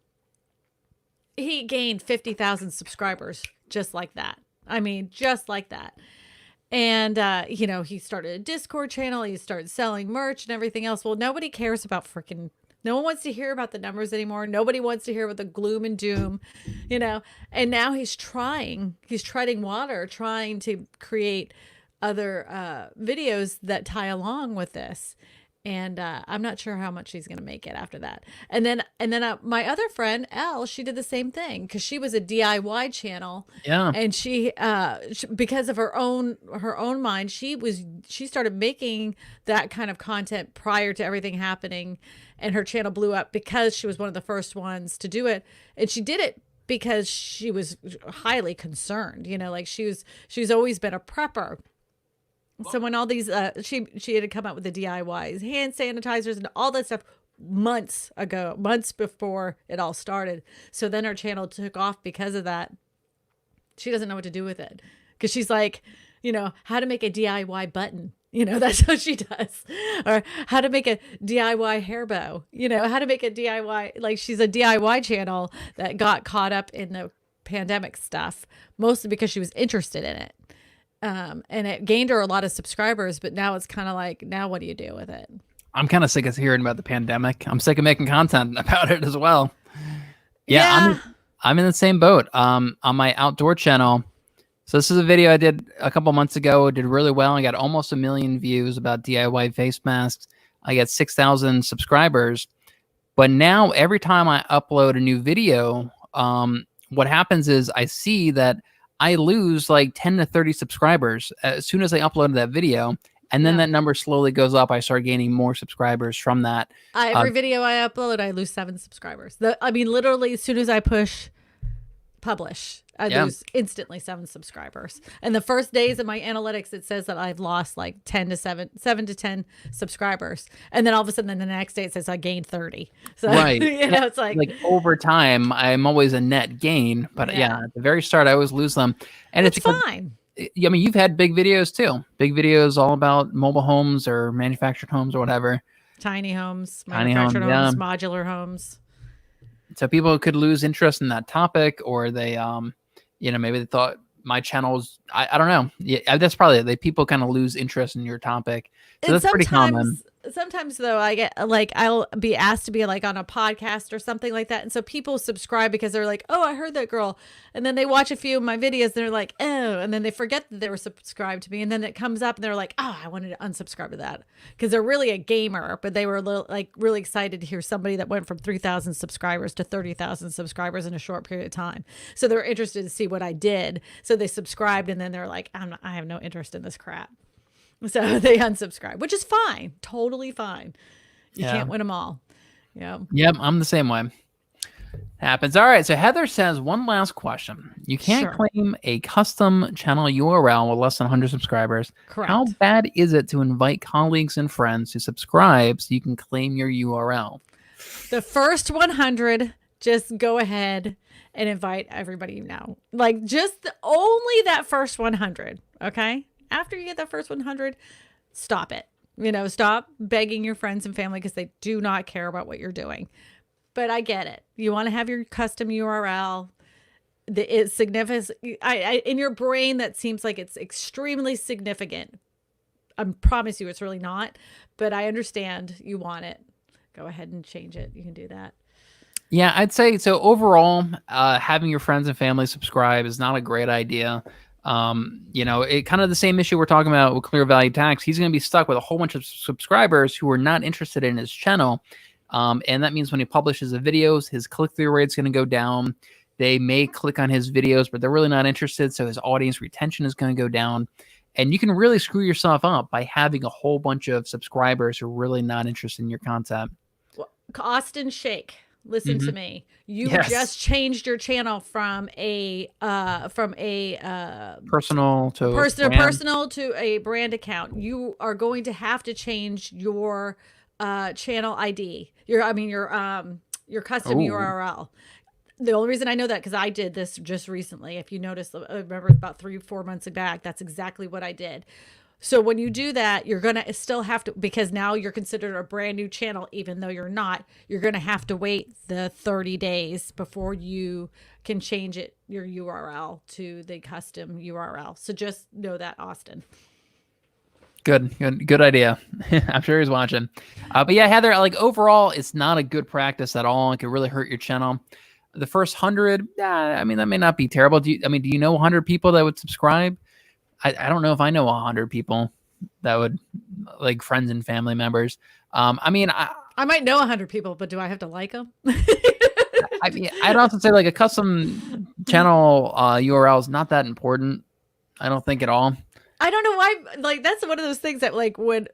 B: He gained 50,000 subscribers just like that. I mean, just like that. And, he started a Discord channel. He started selling merch and everything else. Well, nobody cares about no one wants to hear about the numbers anymore. Nobody wants to hear about the gloom and doom, and now he's treading water, trying to create other videos that tie along with this. And I'm not sure how much she's going to make it after that. And then my other friend, Elle, she did the same thing because she was a DIY channel.
A: Yeah.
B: And she because of her own mind, she started making that kind of content prior to everything happening. And her channel blew up because she was one of the first ones to do it. And she did it because she was highly concerned. Like she's always been a prepper. So when all these, she had come out with the DIYs, hand sanitizers and all that stuff months before it all started. So then her channel took off because of that. She doesn't know what to do with it because she's like, how to make a DIY button. That's what she does. Or how to make a DIY hair bow, how to make a DIY, like she's a DIY channel that got caught up in the pandemic stuff, mostly because she was interested in it. And it gained her a lot of subscribers, but now it's kind of like, now what do you do with it?
A: I'm kind of sick of hearing about the pandemic. I'm sick of making content about it as well. Yeah. I'm in the same boat. On my outdoor channel. So this is a video I did a couple months ago. It did really well. I got almost 1 million views about DIY face masks. I got 6,000 subscribers. But now every time I upload a new video, what happens is I see that I lose like 10 to 30 subscribers as soon as I uploaded that video. And then that number slowly goes up. I start gaining more subscribers from that.
B: Every video I upload, I lose 7 subscribers. Literally, as soon as I publish, I lose instantly 7 subscribers. And the first days of my analytics, it says that I've lost like 7 to 10 subscribers. And then all of a sudden, the next day, it says I gained 30. So,
A: right.
B: It's like
A: over time, I'm always a net gain. But at the very start, I always lose them. And it's
B: fine.
A: I mean, you've had big videos too. Big videos all about mobile homes or manufactured homes or whatever.
B: Tiny homes, manufactured homes, modular homes.
A: So people could lose interest in that topic, or they, maybe they thought my channel's, I don't know. Yeah, that's probably it. People kind of lose interest in your topic. So that's pretty common.
B: Sometimes though, I get like, I'll be asked to be like on a podcast or something like that. And so people subscribe because they're like, oh, I heard that girl. And then they watch a few of my videos and they're like, oh, and then they forget that they were subscribed to me. And then it comes up and they're like, oh, I wanted to unsubscribe to that because they're really a gamer, but they were really excited to hear somebody that went from 3,000 subscribers to 30,000 subscribers in a short period of time. So they're interested to see what I did. So they subscribed and then they're like, I have no interest in this crap. So they unsubscribe, which is fine. Totally fine. You can't win them all. Yeah. Yep.
A: I'm the same way. Happens. All right. So Heather says, one last question. You can't claim a custom channel URL with less than 100 subscribers.
B: Correct.
A: How bad is it to invite colleagues and friends to subscribe so you can claim your URL?
B: The first 100, just go ahead and invite everybody you know. Like only that first 100. Okay. After you get that first 100, stop it. Stop begging your friends and family because they do not care about what you're doing. But I get it. You want to have your custom URL. It's significant. In your brain, that seems like it's extremely significant. I promise you it's really not. But I understand you want it. Go ahead and change it. You can do that.
A: Yeah, I'd say so. Overall, having your friends and family subscribe is not a great idea. It kind of the same issue we're talking about with Clear Value Tax. He's going to be stuck with a whole bunch of subscribers who are not interested in his channel. And that means when he publishes the videos, his click-through rate is going to go down. They may click on his videos, but they're really not interested. So his audience retention is going to go down. And you can really screw yourself up by having a whole bunch of subscribers who are really not interested in your content.
B: Well, Austin Shake. Listen to me. You just changed your channel from a
A: personal to
B: a brand account. You are going to have to change your channel ID, your custom
A: Oh,
B: URL. The only reason I know that because I did this just recently. If you notice, I remember about 3-4 months back, that's exactly what I did. So when you do that, you're going to still have to, because now you're considered a brand new channel, even though you're not, you're going to have to wait the 30 days before you can change your URL to the custom URL. So just know that, Austin.
A: good idea. I'm sure he's watching. But yeah, Heather, like overall, it's not a good practice at all. It could really hurt your channel. The first 100, I mean, that may not be terrible. Do you know 100 people that would subscribe? I don't know if I know 100 people that would, like, friends and family members. I mean,
B: I might know 100 people, but do I have to like them?
A: I mean, I'd also say like a custom channel URL is not that important. I don't think at all.
B: I don't know why. Like, that's one of those things that, like, when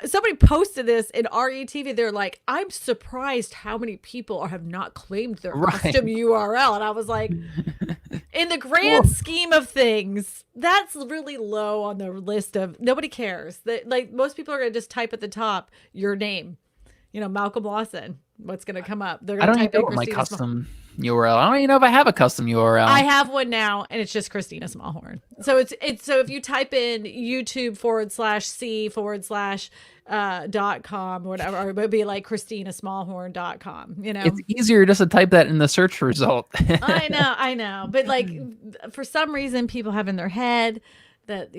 B: somebody posted this in RETV, they're like, I'm surprised how many people have not claimed their custom URL. And I was like, in the grand scheme of things, that's really low on the list of, nobody cares. That, like, most people are going to just type at the top your name, Malcolm Lawson. What's going to come up? They're going to type in
A: my
B: Christina
A: custom URL. I don't even know if I have a custom URL.
B: I have one now, and it's just Christina Smallhorn. So it's so if you type in YouTube /C/.com, whatever, it would be like ChristinaSmallhorn.com.
A: It's easier just to type that in the search result.
B: I know, but like for some reason, people have in their head that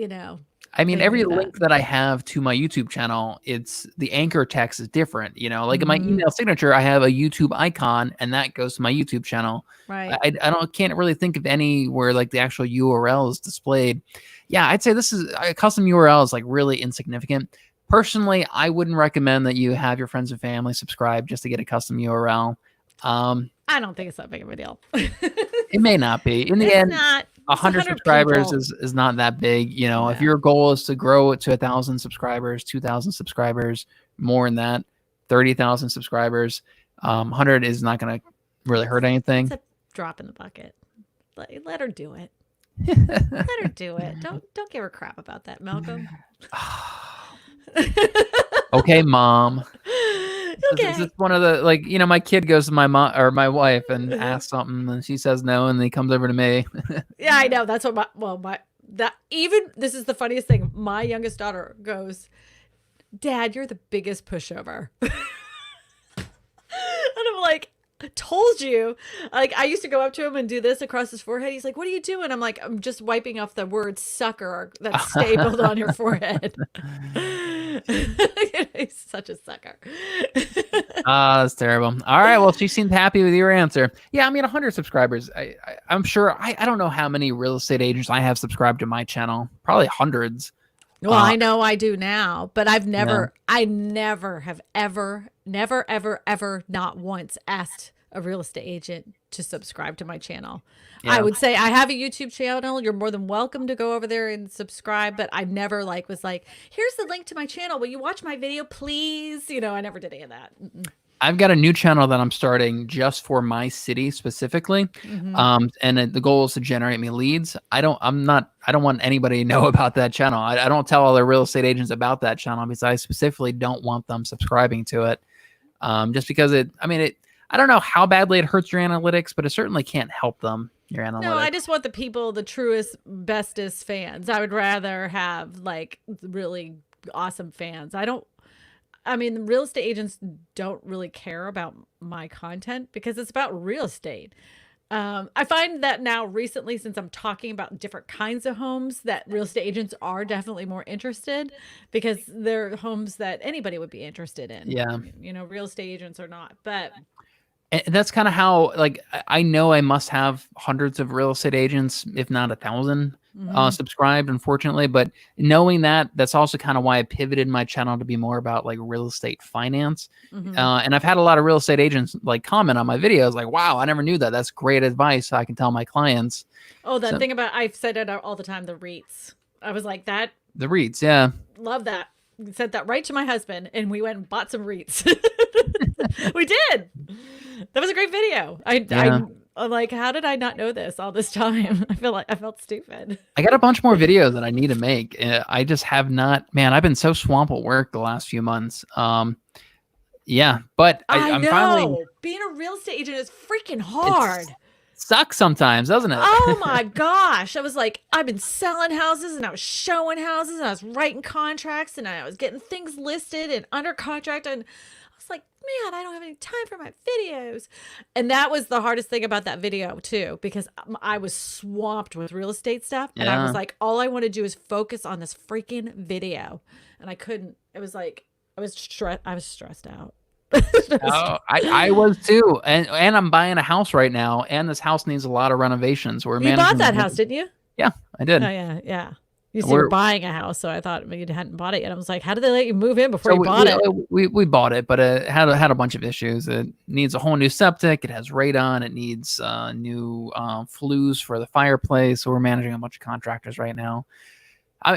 A: I mean, every link that I have to my YouTube channel, it's the anchor text is different. Like in my email signature, I have a YouTube icon, and that goes to my YouTube channel.
B: Right.
A: I can't really think of anywhere like the actual URL is displayed. Yeah, I'd say this is a custom URL is like really insignificant. Personally, I wouldn't recommend that you have your friends and family subscribe just to get a custom URL.
B: I don't think it's that big of a deal.
A: It may not be. In the end,
B: not.
A: 100 subscribers is not that big. If your goal is to grow it to 1,000 subscribers, 2,000 subscribers, more than that, 30,000 subscribers, 100 is not going to really hurt anything.
B: It's a drop in the bucket. Let her do it. Let her do it. Don't give her crap about that, Malcolm.
A: Okay, Mom.
B: Okay.
A: Is this one of the, like, my kid goes to my mom or my wife and asks something, and she says no, and then he comes over to me.
B: Yeah, I know. That's what this is the funniest thing. My youngest daughter goes, Dad, you're the biggest pushover. And I'm like, I told you. Like, I used to go up to him and do this across his forehead. He's like, what are you doing? I'm like, I'm just wiping off the word sucker that's stapled on your forehead. He's such a sucker.
A: That's terrible. All right. Well, she seemed happy with your answer. Yeah, I mean, 100 subscribers. I'm sure. I don't know how many real estate agents I have subscribed to my channel. Probably hundreds.
B: Well, I know I do now, but I never have ever, not once asked a real estate agent to subscribe to my channel. Yeah. I would say I have a YouTube channel. You're more than welcome to go over there and subscribe, but I never was like, here's the link to my channel. Will you watch my video, please? I never did any of that.
A: I've got a new channel that I'm starting just for my city specifically. And the goal is to generate me leads. I don't want anybody to know about that channel. I don't tell other real estate agents about that channel because I specifically don't want them subscribing to it. Just because I don't know how badly it hurts your analytics, but it certainly can't help them, your analytics. No,
B: I just want the truest, bestest fans. I would rather have like really awesome fans. The real estate agents don't really care about my content because it's about real estate. I find that now recently, since I'm talking about different kinds of homes, that real estate agents are definitely more interested because they're homes that anybody would be interested in.
A: Yeah.
B: Real estate agents are not, but...
A: And that's kind of how, like, I know I must have hundreds of real estate agents, if not 1,000, subscribed, unfortunately. But knowing that, that's also kind of why I pivoted my channel to be more about like real estate finance. And I've had a lot of real estate agents like comment on my videos, like, wow, I never knew that. That's great advice. I can tell my clients.
B: Oh, that thing about, I've said it all the time, the REITs. I was like that.
A: The REITs, yeah.
B: Love that. Said that right to my husband, and we went and bought some REITs. We did. That was a great video. I'm like, how did I not know this all this time? I felt stupid.
A: I got a bunch more videos that I need to make. I just have not, man, I've been so swamped at work the last few months. Yeah, but I'm finally
B: being a real estate agent is freaking hard.
A: Sucks sometimes, doesn't it?
B: Oh my gosh. I was like, I've been selling houses and I was showing houses and I was writing contracts and I was getting things listed and under contract. And I was like, man, I don't have any time for my videos. And that was the hardest thing about that video too, because I was swamped with real estate stuff. And I was like, all I want to do is focus on this freaking video. And I couldn't, it was like, I was stressed out.
A: Oh, I was too, and I'm buying a house right now, and this house needs a lot of renovations.
B: You bought that house, didn't you?
A: Yeah, I did.
B: Oh yeah. You were buying a house, so I thought you hadn't bought it yet. I was like, how did they let you move in before you bought it?
A: We bought it, but it had a bunch of issues. It needs a whole new septic. It has radon. It needs new flues for the fireplace. So we're managing a bunch of contractors right now.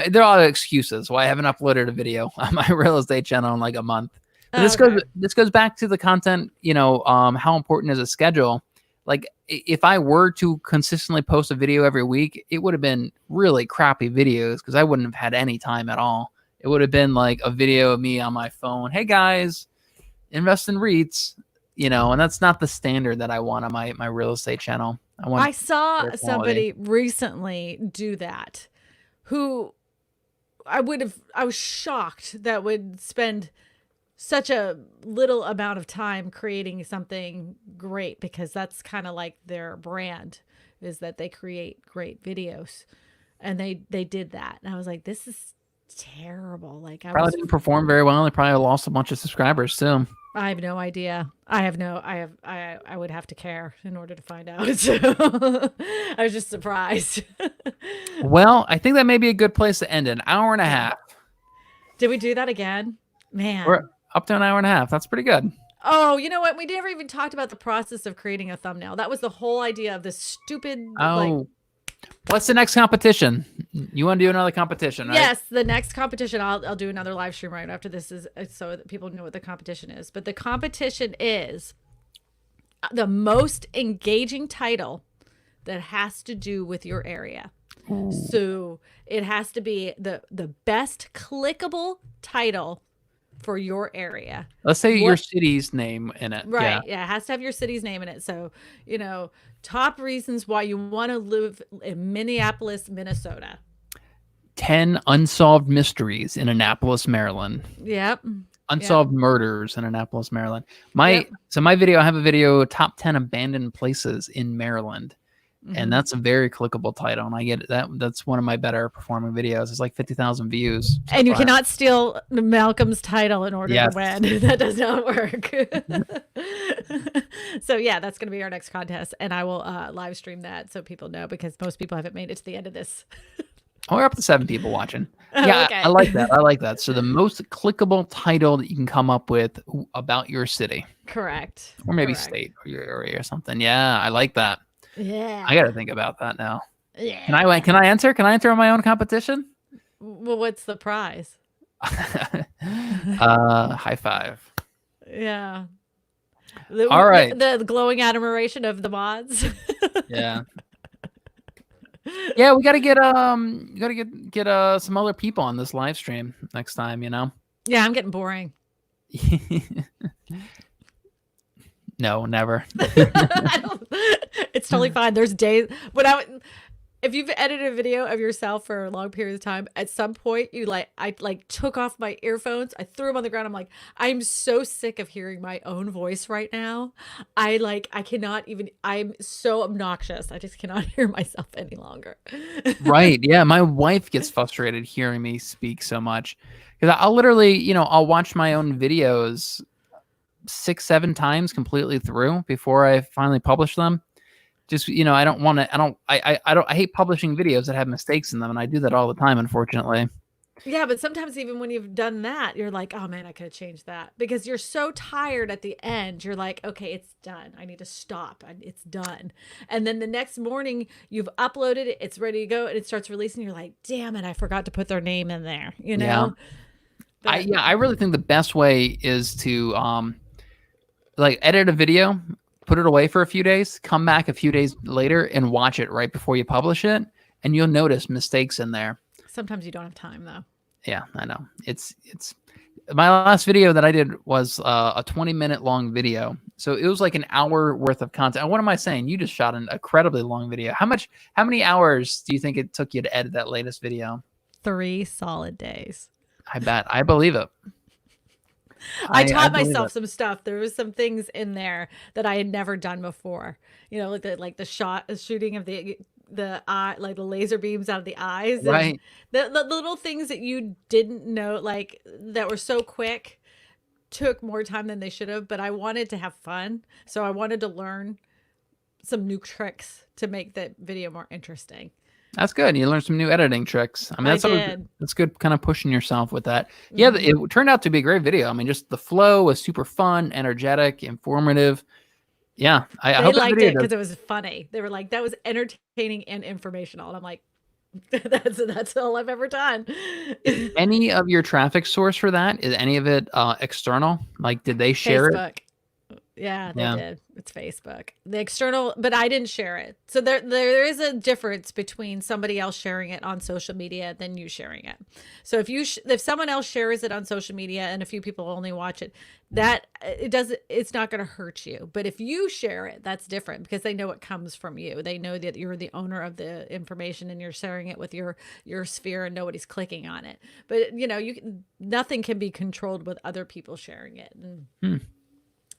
A: There are excuses why I haven't uploaded a video on my real estate channel in like a month. But this goes back to the content, how important is a schedule? Like if I were to consistently post a video every week, it would have been really crappy videos because I wouldn't have had any time at all. It would have been like a video of me on my phone. Hey guys, invest in REITs, and that's not the standard that I want on my real estate channel.
B: I saw somebody recently do that who I was shocked that would spend such a little amount of time creating something great, because that's kind of like their brand, is that they create great videos, and they did that. And I was like, this is terrible. Like I
A: probably didn't perform very well. They probably lost a bunch of subscribers too.
B: I have no idea. I would have to care in order to find out. So I was just surprised.
A: Well, I think that may be a good place to end it. An hour and a half.
B: Did we do that again? Man.
A: We're up to an hour and a half. That's pretty good.
B: Oh, you know what? We never even talked about the process of creating a thumbnail. That was the whole idea of this stupid.
A: What's the next competition? You want to do another competition, right?
B: Yes, the next competition. I'll do another live stream right after this, is so that people know what the competition is. But the competition is the most engaging title that has to do with your area. Ooh. So it has to be the best clickable title for your area.
A: Let's say your city's name in it.
B: Right. Yeah. It has to have your city's name in it. So, top reasons why you want to live in Minneapolis, Minnesota.
A: 10 unsolved mysteries in Annapolis, Maryland.
B: Yep.
A: Unsolved murders in Annapolis, Maryland. So my video, I have a video, top 10 abandoned places in Maryland. And that's a very clickable title, and I get that. That's one of my better performing videos. It's like 50,000 views.
B: And you cannot steal Malcolm's title in order to win. That does not work. So yeah, that's going to be our next contest, and I will live stream that so people know, because most people haven't made it to the end of this.
A: We're up to 7 people watching. Yeah, okay. I like that. I like that. So the most clickable title that you can come up with about your city.
B: Correct.
A: Or maybe state or your area or something. Yeah, I like that.
B: Yeah,
A: I got to think about that now.
B: Yeah.
A: Can I enter? Can I enter on my own competition?
B: Well, what's the prize?
A: High five.
B: Yeah.
A: All right.
B: The glowing admiration of the mods.
A: Yeah. Yeah, we got to get some other people on this live stream next time.
B: Yeah, I'm getting boring.
A: No, never.
B: It's totally fine. There's days when if you've edited a video of yourself for a long period of time, at some point I took off my earphones, I threw them on the ground. I'm like, I'm so sick of hearing my own voice right now. I cannot even, I'm so obnoxious. I just cannot hear myself any longer.
A: Right. Yeah. My wife gets frustrated hearing me speak so much, because I'll literally, I'll watch my own videos 6-7 times completely through before I finally publish them. Just, I hate publishing videos that have mistakes in them. And I do that all the time, unfortunately.
B: Yeah. But sometimes even when you've done that, you're like, oh man, I could have changed that, because you're so tired at the end. You're like, okay, it's done. I need to stop. It's done. And then the next morning you've uploaded it. It's ready to go. And it starts releasing. You're like, damn it, I forgot to put their name in there,
A: Yeah. I really think the best way is to, edit a video, put it away for a few days, come back a few days later and watch it right before you publish it, and you'll notice mistakes in there.
B: Sometimes you don't have time though.
A: Yeah, I know. It's my last video that I did was a 20-minute long video. So it was like an hour worth of content. What am I saying? You just shot an incredibly long video. How many hours do you think it took you to edit that latest video?
B: 3 solid days.
A: I bet. I believe it.
B: I taught
A: believe
B: myself
A: it.
B: some stuff. There was some things in there that I had never done before. You know, like the shooting of the eye, like the laser beams out of the eyes, and
A: Right.
B: the little things that you didn't know, like that were so quick, took more time than they should have. But I wanted to have fun, so I wanted to learn some new tricks to make the video more interesting.
A: That's good. You learned some new editing tricks. I mean, that's
B: did.
A: that's good, kind of pushing yourself with that. Yeah, it turned out to be a great video. I mean, just the flow was super fun, energetic, informative. Yeah, I
B: They
A: hope that
B: liked
A: video
B: it
A: does.
B: because it was funny. They were like, "That was entertaining and informational," and I'm like, "That's all I've ever done."
A: Any of your traffic source for that? Is any of it external? Like, did they share it?
B: Facebook. Yeah, they
A: Yeah.
B: did. It's Facebook. The external, but I didn't share it. So there is a difference between somebody else sharing it on social media than you sharing it. So if someone else shares it on social media and a few people only watch it, it's not going to hurt you. But if you share it, that's different because they know it comes from you. They know that you're the owner of the information and you're sharing it with your sphere and nobody's clicking on it. But you know, nothing can be controlled with other people sharing it. And,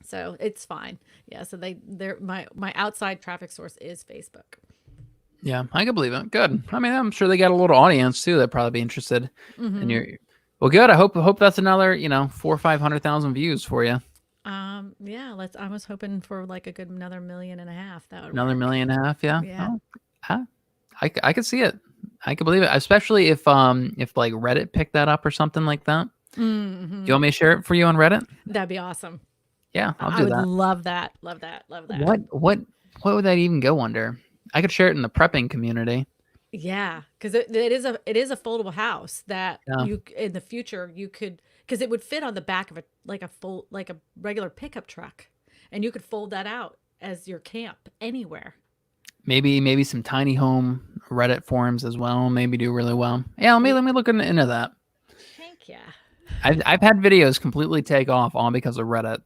B: so it's fine. Yeah. So my outside traffic source is Facebook.
A: Yeah, I can believe it. Good. I mean, I'm sure they got a little audience too that'd probably be interested in your. Well, good. I hope that's another 400,000 or 500,000 views for you.
B: Yeah. I was hoping for like a good another 1.5 million. That would
A: Another
B: work.
A: 1.5 million. Yeah.
B: Yeah.
A: Oh, I could see it. I could believe it, especially if like Reddit picked that up or something like that. Do you want me to share it for you on Reddit?
B: That'd be awesome.
A: Yeah, I'll
B: I
A: do
B: would
A: that.
B: love that. Love that. Love that.
A: What would that even go under? I could share it in the prepping community.
B: Yeah, because it is a foldable house that
A: Yeah.
B: you in the future you could, because it would fit on the back of a regular pickup truck, and you could fold that out as your camp anywhere.
A: Maybe some tiny home Reddit forums as well. Maybe do really well. Yeah, let me look into that.
B: Heck yeah.
A: I've had videos completely take off all because of Reddit.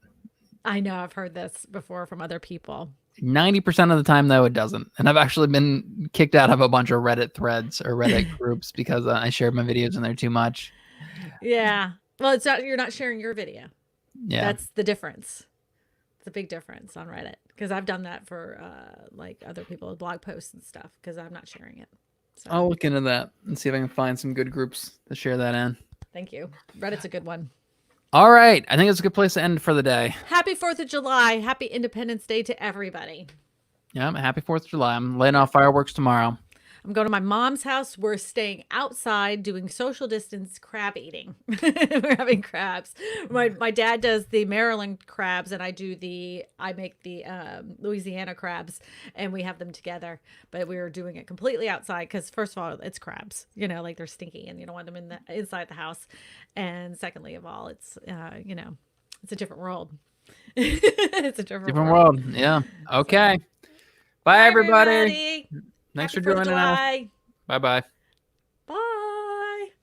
B: I know, I've heard this before from other people.
A: 90% of the time, though, it doesn't. And I've actually been kicked out of a bunch of Reddit threads or Reddit groups because I shared my videos in there too much.
B: Yeah. Well, you're not sharing your video.
A: Yeah.
B: That's the difference. It's a big difference on Reddit, because I've done that for like other people's blog posts and stuff, because I'm not sharing it. So
A: I'll look into that and see if I can find some good groups to share that in.
B: thank you. Reddit's a good one.
A: All right. I think it's a good place to end for the day.
B: Happy 4th of July. Happy Independence Day to everybody.
A: Yeah, happy 4th of July. I'm letting off fireworks tomorrow.
B: I'm going to my mom's house. We're staying outside doing social distance crab eating. We're having crabs. My dad does the Maryland crabs, and I make the Louisiana crabs, and we have them together. But we were doing it completely outside because, first of all, it's crabs. Like they're stinky, and you don't want them inside the house. And secondly of all, it's it's a different world. It's a different world.
A: Yeah. Okay. Bye, everybody.
B: Happy
A: Thanks for
B: 4th of
A: joining us.
B: July.
A: Bye-bye.